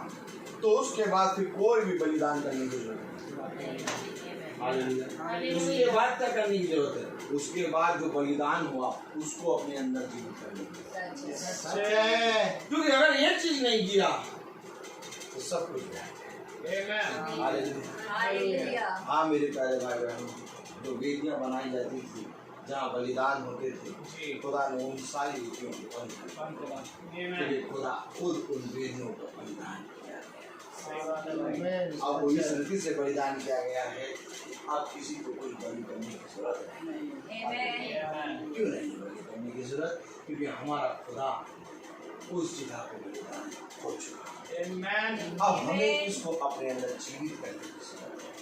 तो उसके बाद फिर कोई भी बलिदान करने की जरूरत नहीं। उसके बाद क्या करने की जरूरत है? उसके बाद जो बलिदान हुआ उसको अपने अंदर जीवित करने की। क्योंकि अगर ये चीज नहीं किया तो सब कुछ हालेलुया। हाँ मेरे प्यारे भाई बहनों, जो वेदियां बनाई जाती थी जहाँ बलिदान होते थे, खुदा ने उन सारी रीतियों को बंद कर, खुदा खुद उन वेदियों को बलिदान किया। अब वो इस रीति से बलिदान किया गया है, अब किसी को कुछ बलि करने की जरूरत नहीं। क्यों नहीं बलि करने की जरूरत? क्योंकि हमारा खुदा उस जगह पे बलिदान हो चुका। अब हमें इसको अपने अंदर जीवित करने की जरूरत है,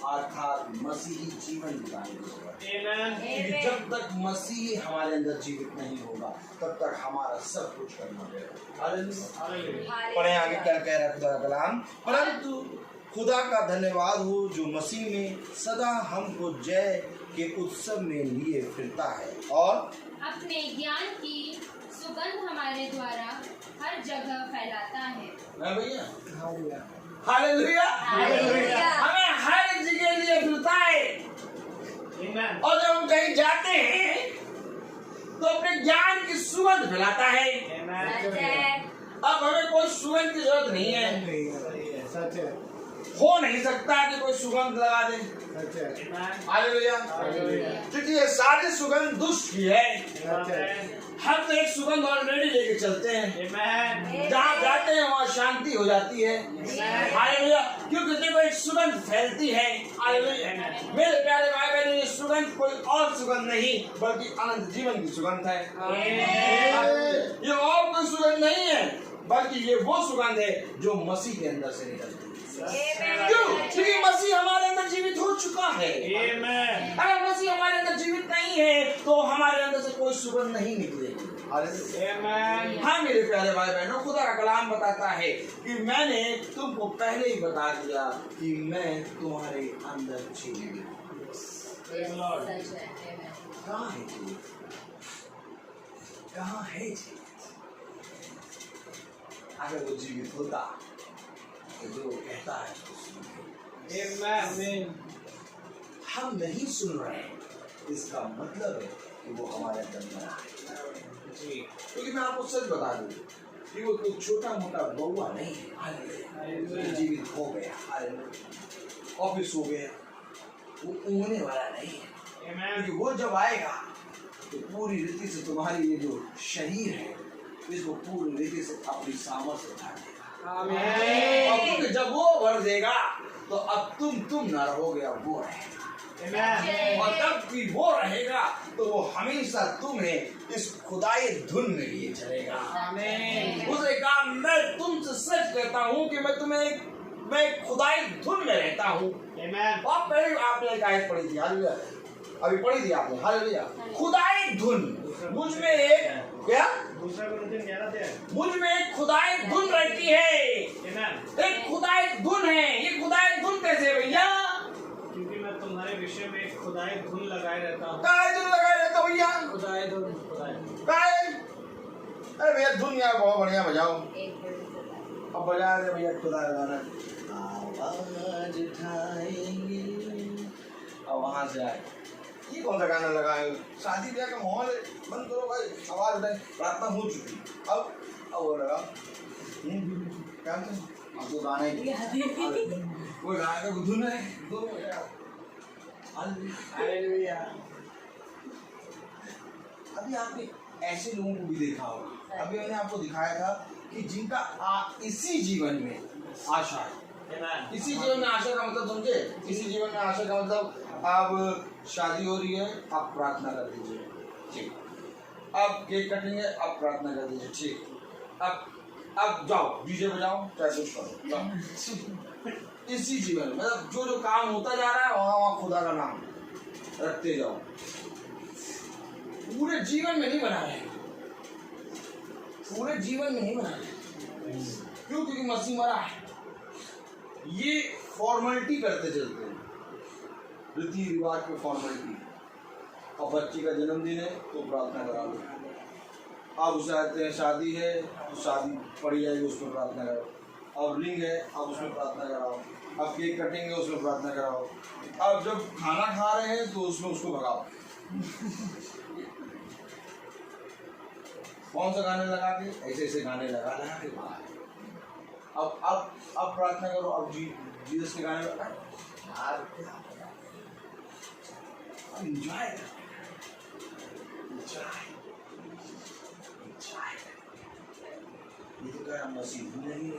अर्थात मसीही जीवन बिताने की जरूरत है। जब तक मसीह हमारे अंदर जीवित नहीं होगा तब तक हमारा सब कुछ करना पड़ेगा। पढ़े आगे क्या कह रहा है खुदा का कलाम? परंतु खुदा का धन्यवाद हो जो मसीह में सदा हमको जय के उत्सव में लिए फिरता है और अपने ज्ञान की सुगंध हमारे द्वारा हर जगह फैलाता है। भैया हालेलुया, हमें हर जगह लिए फिरता है। और जब हम कहीं जाते हैं तो अपने ज्ञान की सुगंध फैलाता है। अब हमें कोई सुगंध की जरूरत नहीं है, हो नहीं सकता कि कोई सुगंध लगा दे। हालेलुया, क्योंकि ये सारी सुगंध दुष्ट की है। हम तो एक सुगंध ऑलरेडी लेके चलते हैं, जहाँ जाते हैं वहाँ शांति हो जाती है। हालेलुया, क्योंकि देखो एक सुगंध फैलती है। हालेलुया, मेरे प्यारे भाई बहन, ये सुगंध कोई और सुगंध नहीं बल्कि अनंत जीवन की सुगंध है। ये और कोई सुगंध नहीं है बल्कि ये वो सुगंध है जो मसीह के अंदर से निकलती है। क्यों? क्योंकि मसीह हमारे अंदर जीवित हो चुका है। अगर मसीह हमारे अंदर जीवित नहीं है तो हमारे अंदर से कोई सुगंध नहीं निकलेगी। हाँ मेरे प्यारे भाई बहनों, खुदा का कलाम बताता है कि मैंने तुमको पहले ही बता दिया कि मैं तुम्हारे अंदर जीवित हूँ। कहाँ है जीवित? कहाँ है जीवित? अगर वो जीवित होता जो कहता है हम नहीं सुन रहे हैं, इसका मतलब है कि वो हमारे अंदर मरा है। क्योंकि मैं आपको सच बता दूं कि वो कोई छोटा मोटा बउआ नहीं है, जीवित हो गया, ऑफिस हो गया, वो उंगने वाला नहीं है। क्योंकि वो जब आएगा तो पूरी रीति से तुम्हारी ये जो शरीर है इसको पूरी रीति से अपनी सामर्थ्य उठा देगा। और जब वो भर देगा तो अब तुम न रहोगे, अब वो रहेगा। Amen. और जब भी वो रहेगा तो वो हमेशा तुम्हें इस खुदाई धुन में लिए चलेगा। उसने कहा मैं तुमसे सच कहता हूँ कि मैं खुदाई धुन में रहता हूँ। Amen. और पहले आपने एक आयत पढ़ी थी, हालेलुया, अभी पढ़ी थी आपने, हालेलुया, खुदाई धुन मुझ में एक क्या दूसरा कोरिन्थियन 11 अध्याय। मुझ में एक खुदाई धुन रहती है। Amen. एक खुदाई धुन है। ये खुदाई धुन कैसे भैया? क्योंकि मैं तुम्हारे विषय में एक खुदाई धुन लगाए रहता हूँ। काय धुन लगाए रहता भैया? खुदाई धुन काय? अरे भैया धुन यार बहुत बढ़िया बजाओ। अब बजा रहे भैया खुदा गाना, आवाज उठाएंगे, अब वहां से आए। ये कौन सा गाना लगाए? शादी ब्याह का माहौल है, बंद करो भाई, आवाज उठाए, प्रार्थना हो चुकी। अब वो लगा क्या आपको गाना ही कोई गाना का धुन है दो हालेलुया। अभी आपने ऐसे लोगों को भी देखा होगा। अभी मैंने आपको दिखाया था कि जिनका इसी जीवन में आशा है। इसी जीवन में आशा का मतलब समझे? इसी जीवन में आशा का मतलब अब शादी हो रही है, आप प्रार्थना कर दीजिए, ठीक। अब केक कटेंगे, आप प्रार्थना कर दीजिए, ठीक। अब जाओ डीजे बजाओ, चाहे कुछ करो, जाओ। इसी जीवन में मतलब जो काम होता जा रहा है वहाँ खुदा का नाम रखते जाओ। पूरे जीवन में नहीं बना रहे, पूरे जीवन में नहीं बना रहे। क्यों? क्योंकि मसीह मरा है। ये फॉर्मेलिटी करते चलते हैं, रीति रिवाज पे फॉर्मेलिटी। अब बच्ची का जन्मदिन है तो प्रार्थना करा लो। अब उसे आते हैं शादी है तो शादी पड़ी जाएगी, उसमें प्रार्थना करो। अब रिंग है, अब उसमें प्रार्थना कराओ। अब केक कटेंगे, उसमें प्रार्थना कराओ। अब जब खाना खा रहे हैं तो उसमें उसको भगाओ। कौन सा गाने लगा के? ऐसे ऐसे गाने लगा के बाहर। अब प्रार्थना करो। अब जीसस के गाने लगा यार, अब एंजॉय ये तो क्या मसीह नहीं है।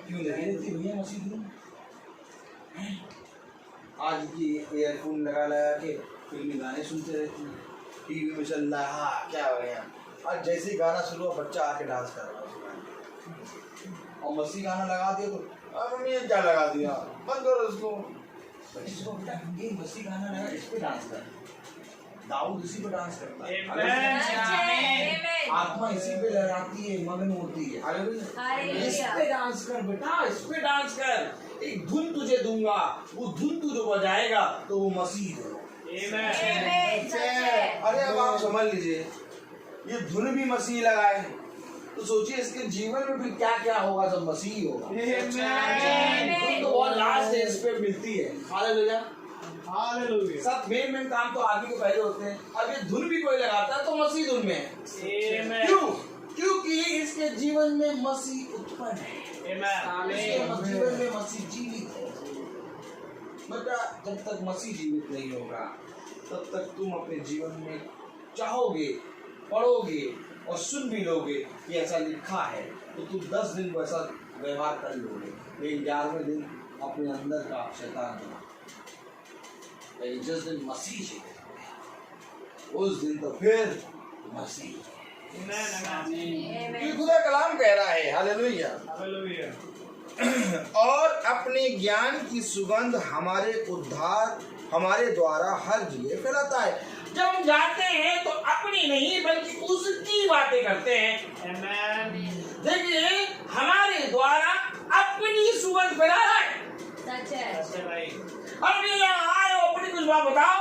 क्यों नहीं रहती भैया मसीह? आज की ईयरफोन लगा के फिल्मी गाने सुनते रहते हैं, टीवी में चल रहा है, हाँ क्या हो गया। आज जैसे ही गाना शुरू हुआ बच्चा आके डांस कर रहा है, और मसीह गाना लगा दिया तो अब मम्मी क्या लगा दिया, बंद करो उसको। बेटा ये मसीह गाना लगा, इस पे डांस कर। दाऊद इसी पे डांस करता है, आत्मा इसी पे लहराती है, मगन होती है। हालेलुया। इस पे डांस कर बेटा, इस पे डांस कर। एक धुन तुझे दूंगा, वो धुन तू जो बजाएगा तो वो मसीह है। अरे अब आप समझ लीजिए, ये धुन भी मसीह लगाए तो सोचिए इसके जीवन में भी क्या क्या होगा जब मसीह होगा। धुन तो बहुत लास्ट है, इस पे मिलती है। हालेलुया। हालेलुया। सब मेन काम तो आदमी के पहले होते हैं। अब ये धुन भी कोई लगाता है तो मसीह धुन में है। क्यों? क्योंकि इसके जीवन में मसीह उत्पन्न है, इसके जीवन में मसीह जीवित है। बेटा जब तक मसीह जीवित नहीं होगा तब तक तुम अपने जीवन में चाहोगे, पढ़ोगे और सुन भी लोगे कि ऐसा लिखा है तो तुम 10 दिन वैसा व्यवहार कर लोगे, लेकिन 11वें दिन अपने अंदर का शैतान बना। जिस दिन मसीह जी उस दिन तो फिर मसीह। खुदा कलाम कह रहा है, हालेलुया। और अपने ज्ञान की सुगंध हमारे उद्धार हमारे द्वारा हर जगह फैलाता है। जब हम जाते हैं तो अपनी नहीं बल्कि उसकी बातें करते हैं। देखिए हमारे द्वारा अपनी सुगंध फैला रहा है। अब ये यहाँ आए हो, अपनी कुछ बात बताओ,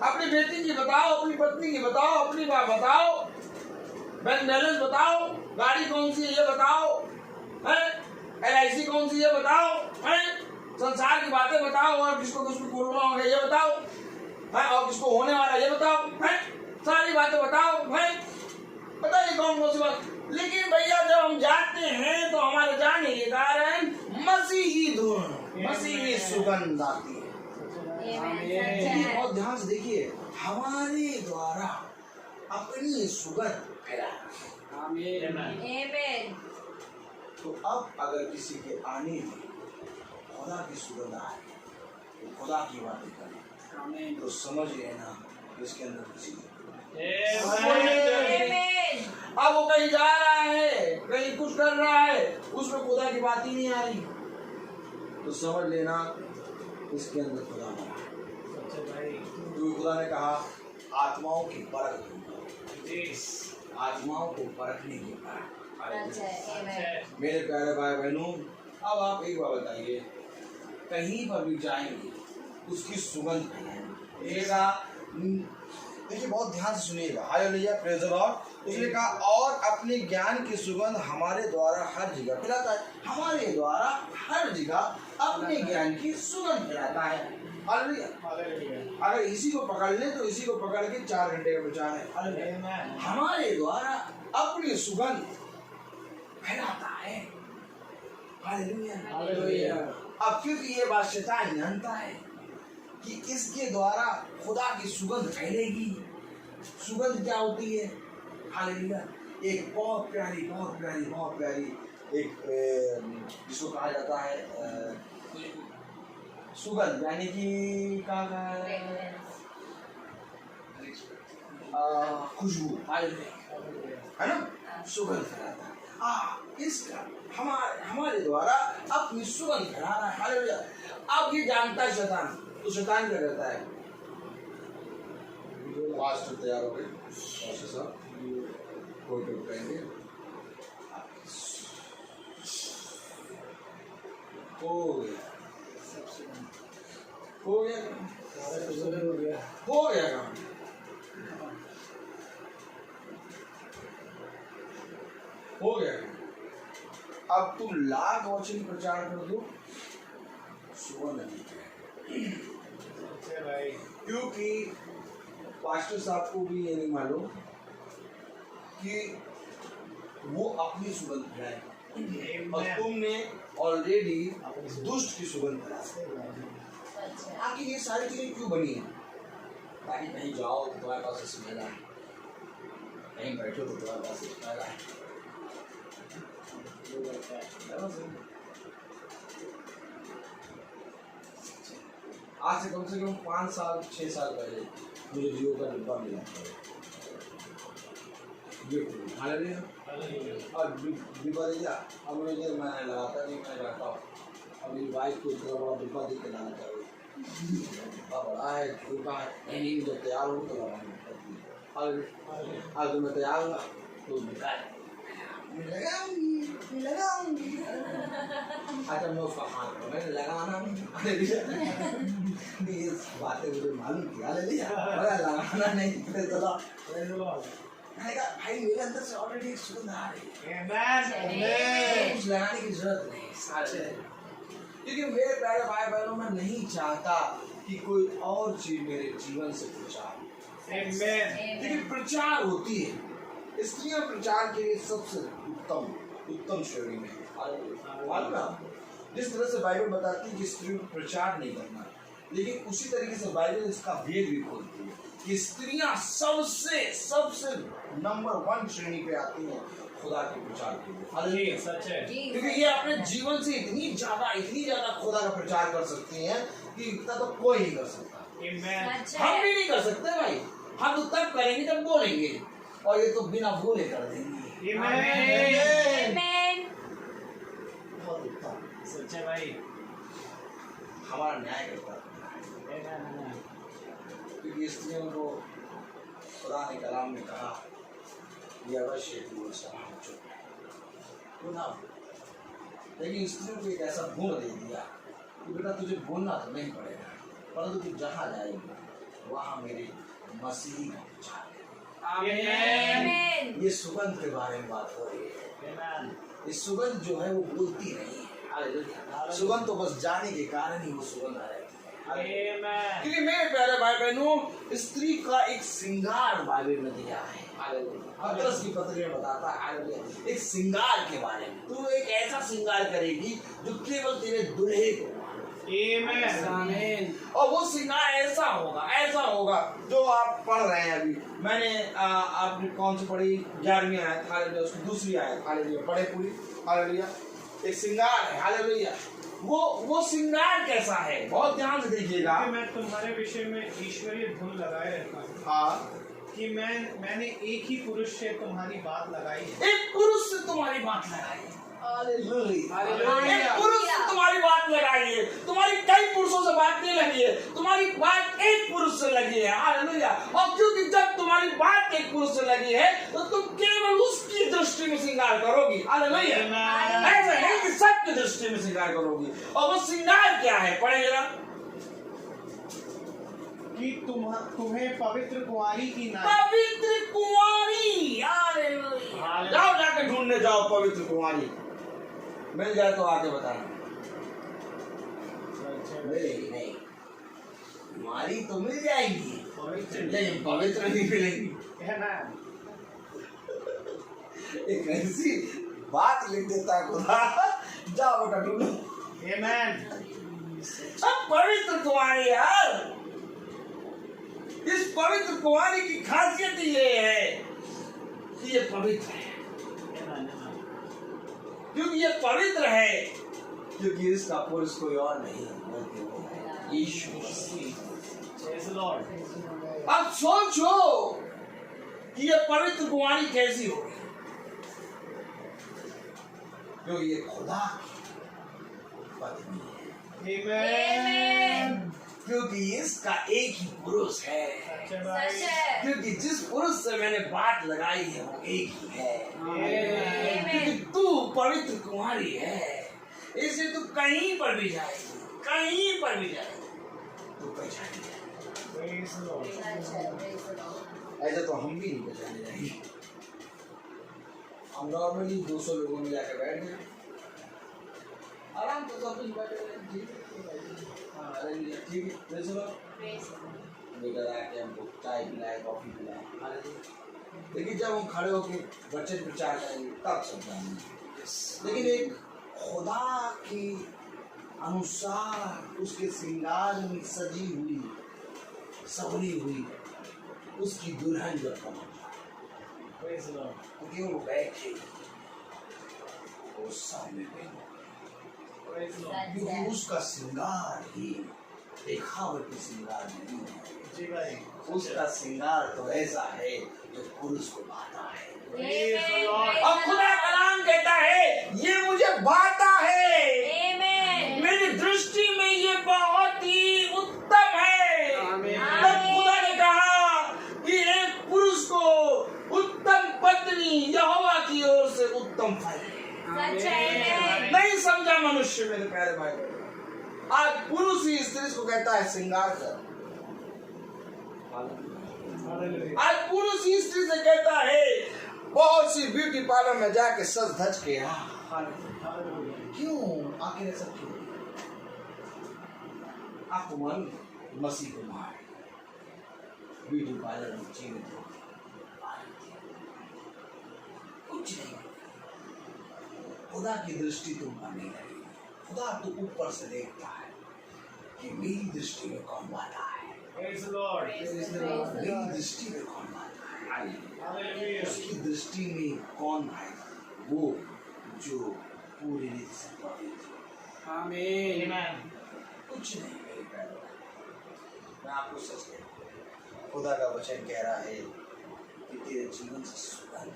अपनी बेटी की बताओ, अपनी पत्नी की बताओ, अपनी बात बताओ, बैंक बैलेंस बताओ, गाड़ी कौन सी है ये बताओ, LIC कौन सी है बताओ, संसार की बातें बताओ, और किसको कोरोना हो गया ये बताओ, और किसको होने वाला ये बताओ, सारी बातें बताओ, पता नहीं कौन कौन सी बात। लेकिन भैया जब हम जाते हैं तो हमारे जाने के कारण मसीही धुन, मसीही सुगंध आती है। और ध्यान से देखिए, हमारे द्वारा अपनी सुगंध फैला। तो अब अगर किसी के आने में खुदा की सुगंध आ रही है, तो खुदा की बातें करें तो समझ लेना इसके अंदर किसी अब वो कहीं जा रहा है, कहीं कुछ कर रहा है, उसमें खुदा की बात ही नहीं आ रही, तो समझ लेना इसके अंदर खुदा बना है। क्योंकि खुदा ने कहा आत्माओं की परख, आत्माओं को परखने की परख। मेरे प्यारे भाई बहनों, अब आप एक बात बताइए, कहीं पर भी जाएंगे उसकी सुगंध देखिएगा। देखिए बहुत ध्यान से सुनिएगा। Hallelujah, praise the Lord. उसने कहा और अपने ज्ञान की सुगंध हमारे द्वारा हर जगह फैलाता है, हमारे द्वारा हर जगह अपने ज्ञान की सुगंध फैलाता है। हालेलुया। अगर इसी को पकड़ ले तो इसी को पकड़ के 4 घंटे का प्रचार है। हालेलुया। हमारे द्वारा अपनी सुगंध फैलाता है। Hallelujah, hallelujah. अब क्योंकि ये बात शैतान जानता है कि इसके द्वारा खुदा की सुगंध फैलेगी। सुगंध क्या होती है? हालेलुया, एक बहुत प्यारी एक जिसको कहा जाता है सुगंध, यानी कि क्या खुशबू, है ना, सुगंध फैलाता है। इसका हमारे द्वारा अपनी सुगंध फैला रहा है। हालेलुया। अब ये जानता है शैतान, तो शैतान क्या करता है? पास्टर तैयार हो गए, पास्टर साहब कोट पहनेंगे, हो गया काम। हो गया। अब तुम लाख वचन प्रचार कर दो, सुगंध नहीं है। क्योंकि पास्टर साहब को भी ये नहीं मालूम कि वो अपनी सुगंध फैलाए और तुमने ऑलरेडी दुष्ट की सुगंध फैलाई। आखिर ये सारी चीजें क्यों बनी है? ताकि कहीं जाओ तो तुम्हारे पास स्मेल आए, कहीं बैठो तो तुम्हारे पास स्मेल आए। आज से कम 5-6 साल पहले मुझे जियो का डिब्बा मिला। और डिब्बा दे दिया। अब मुझे मैं लगाता नहीं, मैं लगाता हूँ। अब मेरी वाइफ को इतना बड़ा डिब्बा देख के लाना चाहिए, बड़ा है, डिब्बा है, नहीं जब तैयार हो तो लगाऊंगी। आज मैं तैयार हुआ तो लगाऊंगी। अच्छा मैं उसका हाथ मैंने लगाना नहीं, ये बातें मुझे मालूम थी। लगाना नहीं चला, मैंने कहा भाई मेरे अंदर से ऑलरेडी एक सुगंध आ रही है, कुछ लगाने की जरूरत नहीं। क्योंकि मेरे प्यारे भाई बहनों, मैं नहीं चाहता कि कोई और चीज मेरे जीवन से प्रचार हो। लेकिन प्रचार होती है, स्त्रियां प्रचार के लिए सबसे उत्तम श्रेणी में। जिस तरह से बाइबल बताती है कि स्त्रियों को प्रचार नहीं करना, लेकिन उसी तरीके से बाइबल इसका भेद भी खोलती है कि स्त्रियां सबसे नंबर 1 श्रेणी पे आती हैं खुदा के प्रचार के लिए। सच है, क्योंकि ये अपने जीवन से इतनी ज्यादा खुदा का प्रचार कर सकती हैं कि इतना तो कोई नहीं कर सकता। हम भी नहीं कर सकते भाई, हम तो तब करेंगे जब बोलेंगे, और ये तो बिना बोले कर देंगे। बहुत उत्तम, सच्चे भाई, हमारा न्याय करता है। क्योंकि स्त्रियों को खुदा ने कलाम में कहा ये अवश्य लेकिन स्त्रियों को एक ऐसा गुण दे दिया कि बेटा तुझे बोलना तो नहीं पड़ेगा, परंतु तू जहाँ जाएगी वहाँ मेरे मसीही का प्रचार। ये सुगंध के बारे में बात हो रही है। ये सुगंध जो है वो बोलती नहीं है। सुगंध तो बस जाने के कारण ही वो सुगंध आ रही है। क्योंकि मेरे प्यारे भाई बहनों, स्त्री का एक श्रृंगार बाइबल में दिया है। पतरस की पत्री में बताता है एक श्रृंगार के बारे में। तू एक ऐसा श्रृंगार करेगी जो केवल तेरे दूल्हे को। और वो श्रृंगार ऐसा होगा जो आप पढ़ रहे हैं अभी। मैंने आपने कौन सी पढ़ी? 11वीं आयत, हालेलुया, उसकी दूसरी आयत, हालेलुया, पढ़े पूरी, हालेलुया। एक श्रृंगार है, हालेलुया, वो श्रृंगार कैसा है, बहुत ध्यान से देखिएगा। कि मैं तुम्हारे विषय में ईश्वरीय धुन लगाए रहता हूँ हाँ, कि मैंने एक ही पुरुष से तुम्हारी बात लगाई है। एक पुरुष से तुम्हारी बात लगाई है। हालेलुया। हालेलुया। एक पुरुष से तुम्हारी बात लगाई है। तुम्हारी कई पुरुषों से बात नहीं लगी है, तुम्हारी बात एक पुरुष से लगी है। हालेलुया। और क्योंकि जब तुम्हारी बात एक पुरुष से लगी है तो तुम केवल उसकी दृष्टि में श्रृंगार करोगी। हालेलुया। ऐसा नहीं कि सबकी दृष्टि में श्रृंगार करोगी। और वो श्रृंगार क्या है, पढ़ेगा कि तुम्हें पवित्र कुंवारी की नाई। पवित्र कुंवारी। हालेलुया। जाओ जाके ढूंढने जाओ पवित्र कुंवारी, मिल जाए तो आके बताना। नहीं, कुंवारी तो मिल जाएगी लेकिन पवित्र नहीं मिलेगी। एक ऐसी बात लिख देता है खुदा, जाओ बेटा ढूंढो। आमेन। अब पवित्र कुंवारी यार, इस पवित्र कुंवारी की खासियत ये है कि ये पवित्र है। क्योंकि ये पवित्र है, क्योंकि इसका पुरुष कोई और नहीं बल्कि वो है यीशु मसीह। अब सोचो कि ये पवित्र कुंवारी कैसी होगी, क्योंकि ये खुदा की पत्नी है। आमेन। क्योंकि इसका एक ही पुरुष है। सच है। क्योंकि जिस पुरुष से मैंने बात लगाई है वो एक ही है। क्योंकि तू पवित्र कुंवारी है, इसलिए तू कहीं पर भी जाएगी, कहीं पर भी जाएगी तू पहचानी जाएगी। ऐसे तो हम भी नहीं पहचाने जाएंगे। हम नॉर्मली 200 लोगों में जाकर बैठ गए, आराम से सब कुछ बैठे रहे, ठीक है बेटा आके हमको चाय पिलाए, कॉफी पिलाए, लेकिन जब हम खड़े होकर वचन प्रचार करेंगे तब सब जाएंगे। लेकिन एक खुदा के अनुसार उसके श्रृंगार में सजी हुई, संवरी हुई उसकी दुल्हन जब तो केवल बैठे वो सामने क्योंकि उसका श्रृंगार ही दिखावटी श्रृंगार नहीं है। उसका श्रृंगार तो ऐसा है जो पुरुष को भाता है। और खुदा कलाम कहता है ये मुझे भाता है, मेरी दृष्टि में ये बहुत ही उत्तम है। तब खुदा ने कहा कि एक पुरुष को उत्तम पत्नी यहोवा की ओर से उत्तम फल है। नहीं समझा मनुष्य मेरे प्यारे भाई, आज पुरुष ही स्त्री को कहता है श्रृंगार कर। आज पुरुष ही स्त्री से कहता है बहुत सी ब्यूटी पार्लर में जाके सज धज के क्यों आखिर ऐसा क्यों? आपको मालूम मसीह को मार ब्यूटी पार्लर में जीवित कुछ नहीं, खुदा की दृष्टि तुम पर नहीं लगेगी। खुदा तो ऊपर से देखता है कि मेरी दृष्टि में कौन बाता है, मेरी दृष्टि में कौन बाता है, उसकी दृष्टि में कौन है वो जो पूरी रीति से पवित्र। आमीन। कुछ नहीं मेरे प्यारे, मैं आपको सच कहता हूं, खुदा का वचन कह रहा है कि तेरे जीवन से सुगंध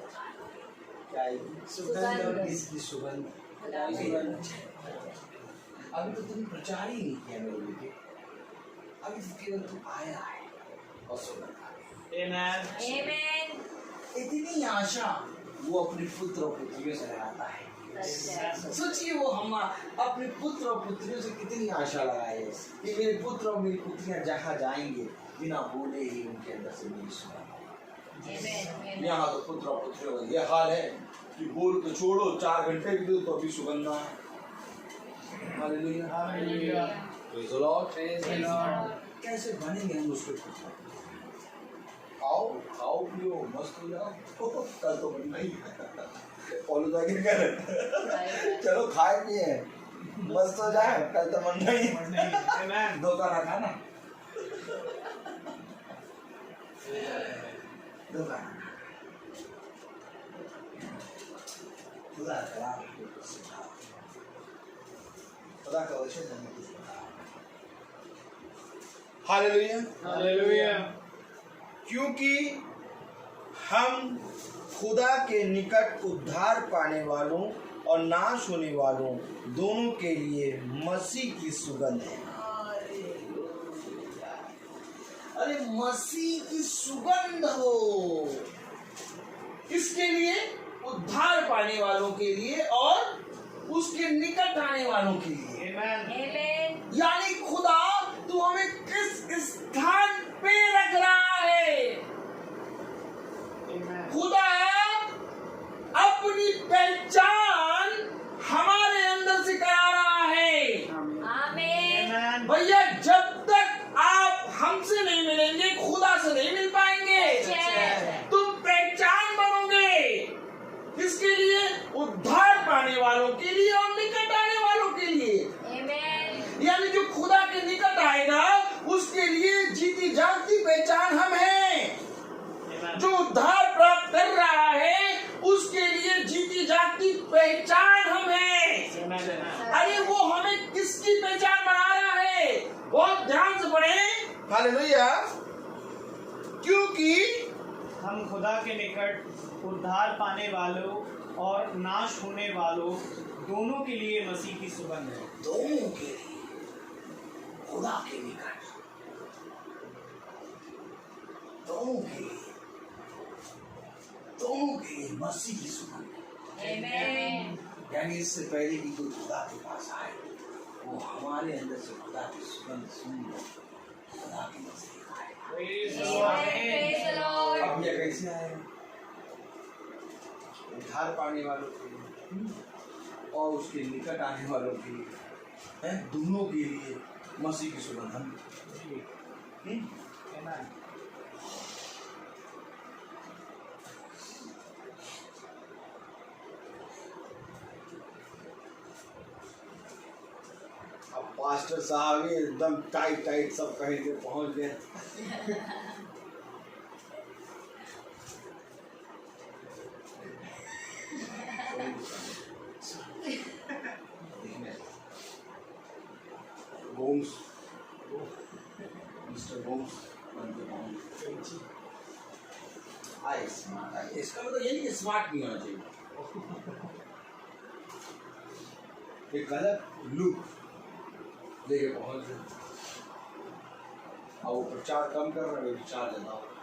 सुगंध इसकी सुगंध अभी तो तुमने प्रचार ही नहीं किया मेरे बेटे, अभी तो केवल तुम आया है और सुगंध आ गई। इतनी आशा वो अपने पुत्र और पुत्रियों से लगाता है। सोचिए वो हम अपने पुत्र और पुत्रियों से कितनी आशा लगाए कि मेरे पुत्र और मेरी पुत्रियां जहाँ जाएंगे बिना बोले ही उनके अंदर से मेरी सुगंध। यहाँ तो पुत्र और पुत्रियों का ये हाल है कि बोल तो छोड़ो, 4 घंटे भी दो तो अभी सुगंध है। Hallelujah, hallelujah, praise the Lord, praise the Lord. कैसे बनेंगे हम उसके पुत्र? खाओ खाओ पियो मस्त हो जाओ। कल तो बनना ही फॉलो तो आगे कर चलो खाए पिए मस्त हो जाए, कल तो बनना ही। धोखा ना खाना, धोखा ना खुदा कलाम खुदा का वचन हमें कुछ बता रहा है। हालेलुया। हालेलुया। क्योंकि हम खुदा के निकट उद्धार पाने वालों और नाश होने वालों दोनों के लिए मसीह की सुगंध है। अरे मसीह की सुगंध हो, किसके लिए? उद्धार पाने वालों के लिए और उसके निकट आने वालों के लिए। आमीन। यानी खुदा तू हमें किस स्थान पे रख रहा है? खुदा अपनी पहचान हमारे अंदर से करा रहा है। आमीन। भैया जब तक आप हमसे नहीं मिलेंगे खुदा से नहीं मिल पाएंगे। तुम पहचान बनोगे किसके लिए? उद्धार पाने वालों के लिए और निकट आने वालों के लिए। आमीन। यानी जो खुदा के निकट आएगा उसके लिए जीती जागती पहचान हम हैं। जो उद्धार प्राप्त कर रहा है उसके लिए जीती जागती पहचान हम हैं। अरे वो हमें किसकी पहचान बना रहा है? बहुत ध्यान से पढ़े। हालेलुया। क्योंकि हम खुदा के निकट उद्धार पाने वालों और नाश होने वालों दोनों के लिए मसीह की सुगंध है। दोनों के लिए खुदा के निकट, दोनों के लिए मसीह की सुगंध है। आमीन। यानी इससे पहले कि कोई खुदा के पास आए वो हमारे अंदर से खुदा की सुगंध सुन लो, खुदा की नजदीक आएगा। Praise the Lord. अब यह कैसे आएगा? उद्धार पाने वालों के लिए और उसके निकट आने वालों के लिए, हैं, दोनों के लिए मसीह की सुगंध हम। अब पास्टर साहब ही एकदम टाइट सब पहन के पहुंच गए। गोम्स, मिस्टर गोम्स बन के पहुंच गए। आए स्मार्ट आए, इसका मतलब यही कि स्मार्ट नहीं होना चाहिए। एक गलत लुक लेके पहुंच गए और वो प्रचार कम कर रहे हैं, विचार ज्यादा हो रहा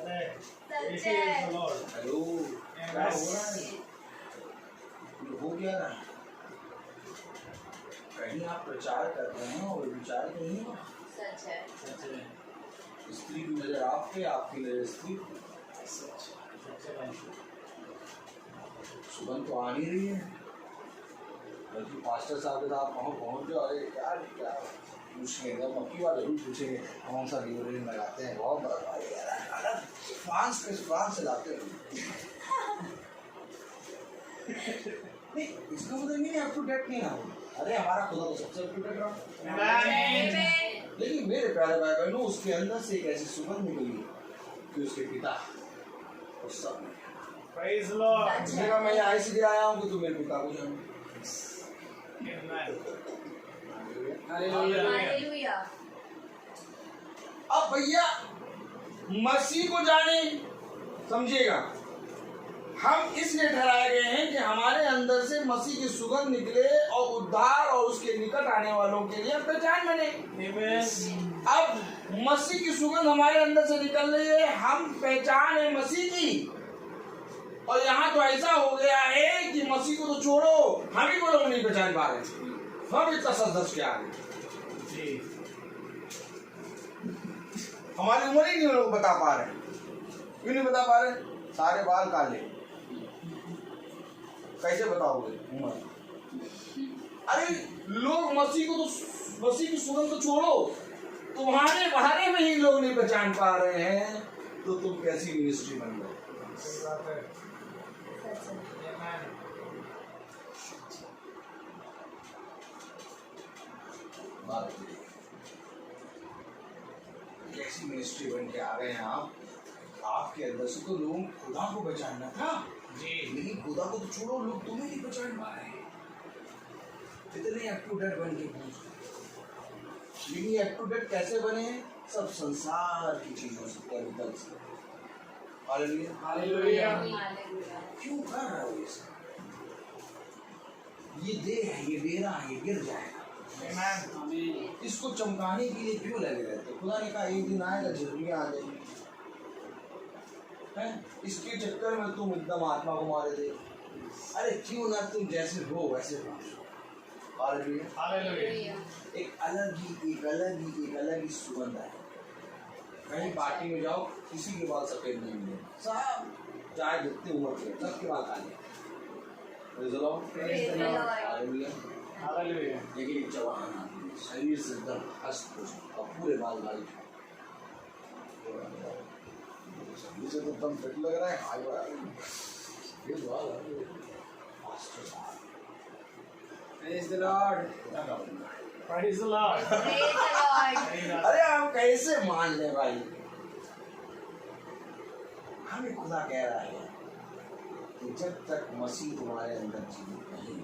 है। सच है। हेलो, क्या हो रहा है? ये हो क्या रहा है? कहीं आप प्रचार कर रहे हैं और विचार नहीं हो। सच है। स्त्री की नजर आप पे, आपकी नजर स्त्री पे। सुगंध तो आ नहीं रही है, बल्कि पास्टर साहब के साथ पहुंच जाओ। अरे क्या क्या पूछेंगे, मक्की वाले जरूर पूछेंगे कौन सा डिओड्रेंट लगाते हैं। बहुत बड़ा फ्रांस से लाते हैं। नहीं, इसका मतलब नहीं अप टू डेट नहीं रहा। अरे हमारा खुदा तो सबसे अप टू डेट रहा। लेकिन मेरे प्यारे भाई बहनों, उसके अंदर से एक ऐसी सुगंध निकली कि उसके पिता और सब Praise the Lord. मेरा मैं यहाँ इसलिए आया हूँ कि तुम मेरे पिता को जानो। हालेलुया। अब भैया मसीह को जाने, समझिएगा, हम इसलिए ठहराए गए हैं कि हमारे अंदर से मसीह की सुगंध निकले और उद्धार और उसके निकट आने वालों के लिए पहचान बने। अब मसीह की सुगंध हमारे अंदर से निकल रही है, हम पहचान है मसीह की। और यहाँ तो ऐसा हो गया है कि मसीह को तो छोड़ो, हम ही को लोग नहीं पहचान पा रहे। हम इतना सच क्या है, हमारी उम्र ही नहीं लोग बता पा रहे। क्यों नहीं बता पा रहे? सारे बाल काले, कैसे बताओगे उम्र? अरे लोग मसीह को तो, मसीह की सुगंध तो छोड़ो, तुम्हारे बारे में ही लोग नहीं पहचान पा रहे हैं, तो तुम कैसी मिनिस्ट्री बन गए? कैसी मिनिस्ट्री बन के आ गए हैं आप? आपके अंदर से तो लोग खुदा को पहचानना था जी, लेकिन खुदा को तो छोड़ो, लोग तुम्हें नहीं पहचान पा रहे हैं। इतने अप टू डेट बन के पहुंचे। लेकिन अप टू डेट कैसे बने? सब संसार की चीजों से, केमिकल से। Hallelujah hallelujah. क्यों कर रहे हो ये सब? ये देह है, ये बेरा है, ये गिर जाएगा। इसको चमकाने के लिए क्यों लगे रहते? खुदा ने कहा एक दिन आएगा, झुर्रियां आ जाएंगी। इसके चक्कर में तुम एकदम आत्मा को मारे थे। अरे क्यों ना तुम जैसे हो वैसे हो। हालेलुया। एक अलग ही सुगंध है। कहीं पार्टी में जाओ, किसी के बाल सफेद नहीं मिले, सब चाहे जितने उम्र के सबके बाल काले। लेकिन एक जवान आदमी शरीर से एकदम हस्त और पूरे बाल वाइट, से तो एकदम फिट लग रहा है। हाई बाल Praise the Lord. Praise the Lord. अरे हम कैसे मान ले भाई? हमें खुदा कह रहा है कि जब तक मसीह तुम्हारे अंदर जीवित नहीं,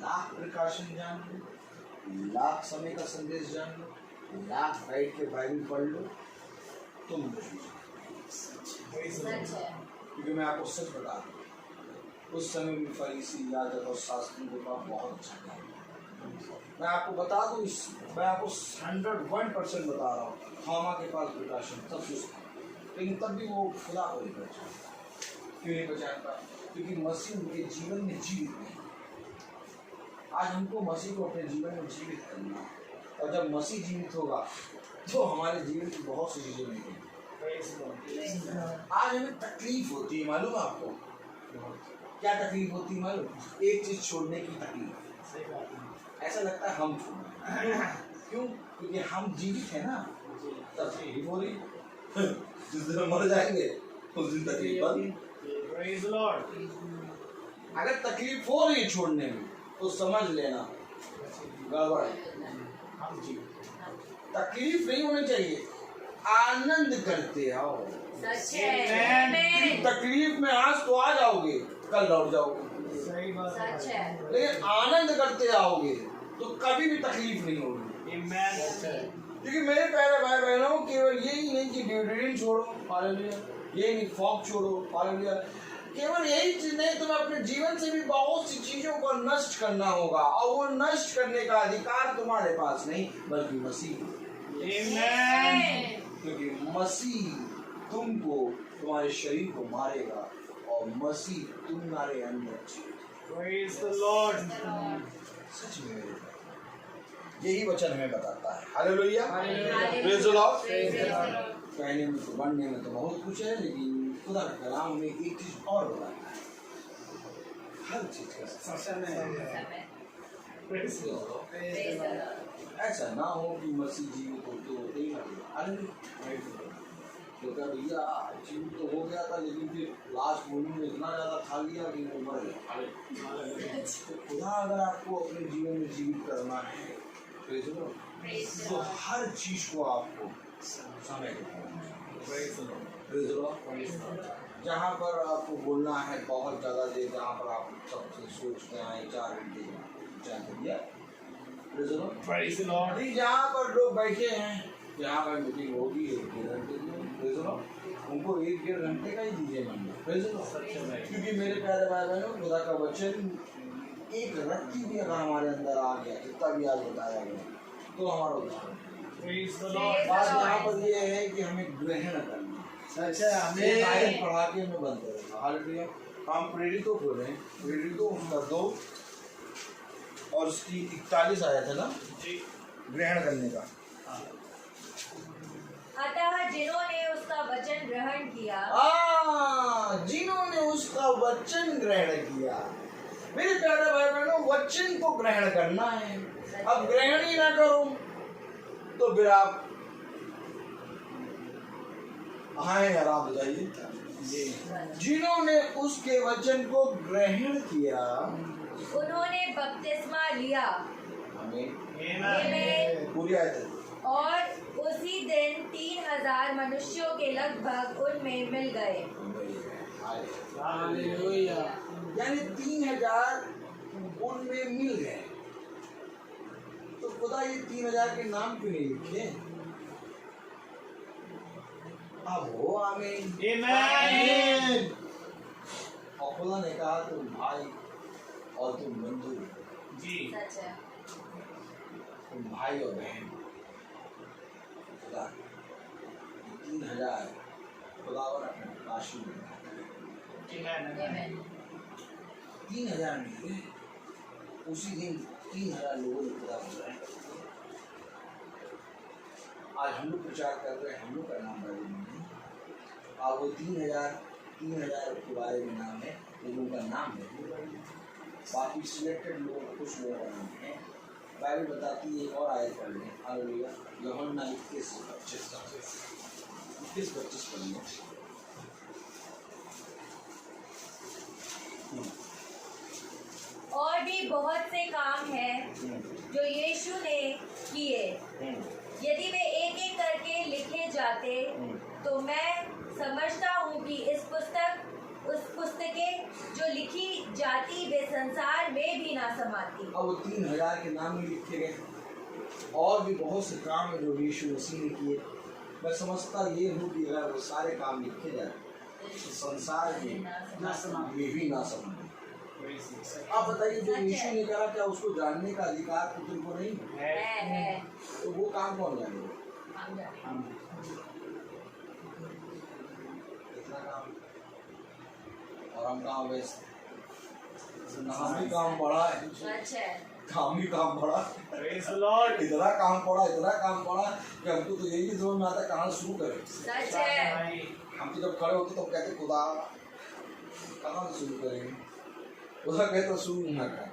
लाख प्रकाशन जान लो, लाख समय का संदेश जान लो, लाख बैठ के बाइबल पढ़ लो, तुम नहीं। क्योंकि मैं आपको सच बता दूं, उस समय भी फरीसी, याजक और शास्त्रियों के पास बहुत अच्छा था। मैं आपको बता दूं, मैं आपको 101% बता रहा हूँ, थॉमा के पास प्रकाशन सब कुछ था, लेकिन तब भी वो खुदा को नहीं पहचानता। क्यों नहीं पहचानता? क्योंकि मसीह उनके जीवन में जीवित नहीं। आज हमको मसीह को अपने जीवन में जीवित करना है, और जब मसीह जीवित होगा तो हमारे जीवन की बहुत सी चीजें मिलेंगी। आज हमें तकलीफ होती है, मालूम है आपको? क्या तकलीफ होती है मालूम? एक चीज छोड़ने की तकलीफ। ऐसा लगता है हम छोड़, क्यों? क्योंकि हम जीवित है ना, तब तकलीफ हो रही। जिस दिन हम मर जाएंगे उस दिन तकलीफ बंद। Praise the Lord. अगर तकलीफ हो रही है छोड़ने में तो समझ लेना गड़बड़ है। हम जी तकलीफ नहीं होनी चाहिए, आनंद करते आओ। तकलीफ में आज तो आ जाओगे, कल लौट जाओगे। सही बात है। लेकिन आनंद करते आओगे तो कभी भी तकलीफ नहीं होगी। Amen. क्योंकि मेरे प्यारे भाई बहनों, केवल यही नहीं कि डिओड्रेंट छोड़ो, हालेलुया, ये नहीं फॉग छोड़ो, हालेलुया, केवल यही चीज नहीं, तुम्हें अपने जीवन से भी बहुत सी चीजों को नष्ट करना होगा, और वो नष्ट करने का अधिकार तुम्हारे पास नहीं बल्कि मसीह। Amen. क्योंकि मसीह तुमको, तुम्हारे शरीर को मारेगा, और मसीह तुम्हारे अंदर जीवित। Praise the Lord. सच में मेरे भाई, यही वचन हमें बताता है। Hallelujah, Hallelujah. Praise the Lord. कहने में तो, बनने में तो बहुत कुछ है, लेकिन खुदा का कलाम में एक चीज और बताता है, हर चीज का समय। Praise the Lord. ऐसा ना हो कि मसीह जीवित होते होते ही मर गया। हालेलुया। तो क्या भैया जीवित तो हो गया था, लेकिन फिर लास्ट मोमेंट में इतना ज्यादा खा लिया कि वो मर गया। तो खुदा अगर आपको अपने जीवन में जीवित करना है तो हर चीज को आपको समय जहाँ पर आपको बोलना है बहुत ज़्यादा देर, जहाँ पर आप सबसे सोचते हैं 4 घंटे Praise the Lord. जहाँ पर लोग बैठे हैं, जहाँ पर मीटिंग होगी 1-1.5 घंटे की, उनको 1-1.5 घंटे का ही दीजिए मन। क्योंकि मेरे प्यारे भाई बहनों, खुदा का वचन एक रत्ती भी अगर हमारे अंदर आ गया, जितना भी आज बताया गया, तो हमारा उद्धार। Praise the Lord. बात यहाँ पर ये है कि हमें ग्रहण करना। अच्छा, हमें आयत पढ़ा के हमें बंद करेगा। हालेलुया। हम प्रेरितों को रहे, प्रेरितों का 2 और उसकी 41 आया था ना ग्रहण करने का। अतः जिन्होंने उसका वचन ग्रहण किया, जिन्होंने उसका वचन ग्रहण किया। मेरे प्यारे भाई बहनों, वचन को ग्रहण करना है। अब ग्रहण ही ना करो तो फिर आप आए आराम हो जाइए। जिन्होंने उसके वचन को ग्रहण किया, उन्होंने बपतिस्मा लिया। Amen. पूरी आयत है। और उसी दिन 3000 मनुष्यों के लगभग उनमें मिल गए। Hallelujah. यानी 3000 उनमें मिल गए। तो खुदा ये 3000 के नाम क्यों नहीं लिखे? अब हो आमीन। आमीन। और खुदा ने कहा तुम भाई और तुम बंधु जी सच है। तुम भाई और बहन। खुदा 3000 खुदावन अपने काशी में आमीन। 3000 मिले। उसी दिन 3000 लोगों ने खुदा बुलाया। आज हम लोग प्रचार कर रहे हैं, हम लोग का नाम बदल नहीं है। और वो 3000 के बारे में नाम है, लेकिन उनका नाम नहीं। बाकी सिलेक्टेड लोग, कुछ लोगों का नाम है। बाइबल बताती है, एक और आयत पढ़ लें। हालेलुया। यूहन्ना 21:25 पढ़ लें। और भी बहुत से काम हैं जो यीशु ने किए। यदि वे एक एक करके लिखे जाते तो मैं समझता हूँ कि उस पुस्तकें जो लिखी जाती वे संसार में भी ना समाती। अब वो 3000 के नाम ही लिखे गए। और भी बहुत से काम है जो यीशु मसीह ने किए। मैं समझता ये हूँ कि अगर वो सारे काम लिखे जाए तो संसार में ये भी ना समाते। आप बताइए, जो यीशु ने कहा क्या उसको जानने का अधिकार पुत्र को नहीं है। तो वो काम कौन जानेगा? इतना काम और हम काम व्यस्त। हम भी काम बड़ा है, सच है। काम भी काम बड़ा। Praise the Lord. इतना काम पड़ा कि हमको तो यही समझ में आता है कहाँ शुरू करें। सच है। हम तो जब खड़े होते तो कहते खुदा कहाँ से शुरू करेंगे? खुदा कहते शुरू ना कर,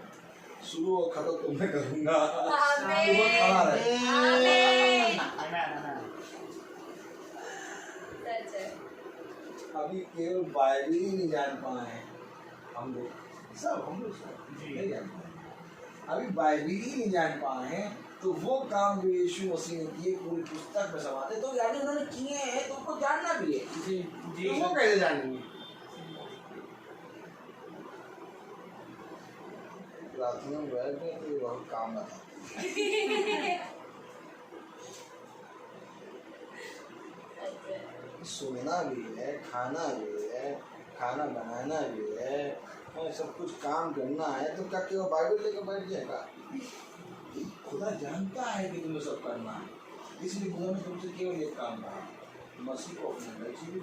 शुरू और खत्म तो मैं करूँगा। आमीन। वो खड़ा रहे। आमीन। सच है। अभी केवल बाइबल ही नहीं जान पाए हैं हम लोग सब नहीं जान पाए। अभी बाइबल ही नहीं जान पाए हैं तो वो काम जो यीशु मसीह ने किए पूरी पुस्तक में समाते तो यानी उन्होंने किए हैं तो उनको जानना भी है। जी तो वो कैसे जानेंगे? रातियों में बैठ गए तो ये बहुत काम आता सुनना भी है, खाना भी है, खाना बनाना भी है, और सब कुछ काम करना है। तो क्या केवल बाइबल लेकर बैठ जाएगा? खुदा जानता है कि तुम्हें सब करना है, इसलिए खुदा ने तुमसे केवल एक काम कहा, मसीह को अपने बच्चे भी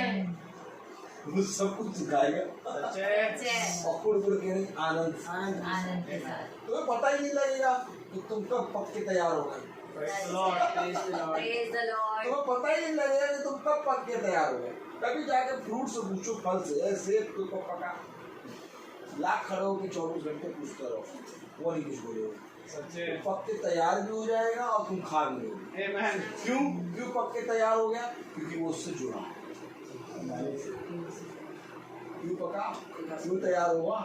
आमीन। वो सब कुछ सिखाएगा। सच है। और कुड़ के नहीं आनंद आनंद के साथ। तुम्हें पता ही नहीं लगेगा कि तुम कब पक के तैयार हो गए। Praise the Lord. Praise the Lord. Praise the Lord। तुम्हें पता ही नहीं लगेगा कि तुम कब पक के तैयार हो गए। कभी जाके फ्रूट से पूछो, फल से, सेब तो कब पका, लाख खड़े होकर 24 घंटे पूछते रहो, वो नहीं कुछ बोलोगे। सच्चे पक के तैयार भी हो जाएगा और तुम खा भी लोगे। आमीन। क्यों पक के तैयार हो गया? क्योंकि वो उससे जुड़ा है। क्यों पका, क्यों तैयार हुआ?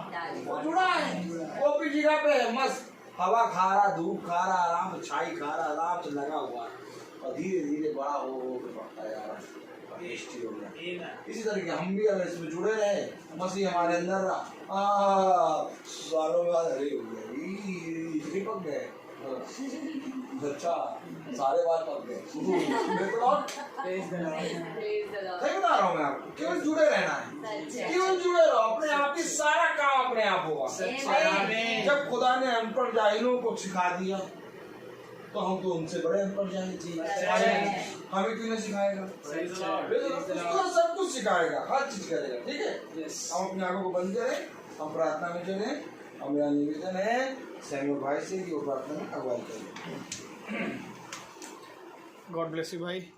वो जुड़ा है, वो भी जगह पे है, मस्त हवा खा रहा, धूप खा रहा, आराम से छाई खा रहा, आराम से लगा हुआ और धीरे धीरे बड़ा हो के पकता जा रहा है, टेस्टी हो गया। इसी तरीके हम भी अगर इसमें जुड़े रहे, मसीह हमारे अंदर रहा, सालों बाद हरे हो गए, पक गए, अच्छा सारे बार पक गए। Praise the Lord। सही बता रहा हूँ मैं आपको, केवल जुड़े रहना है, सच है। केवल जुड़े रहो, अपने आप ही सारा काम अपने आप होगा। आमीन। जब खुदा ने अनपढ़ जाहिलों को सिखा दिया तो हम तो उनसे बड़े अनपढ़ जाहिल थे, हमें क्यों नहीं सिखाएगा? उसको सब कुछ सिखाएगा, हर चीज करेगा। ठीक है, हम अपनी आंखों को बंद करें, हम प्रार्थना में चले। और मेरा निवेदन है सैमुअल भाई से कि वो प्रार्थना में अगुवाई करें। गॉड ब्लेस यू भाई।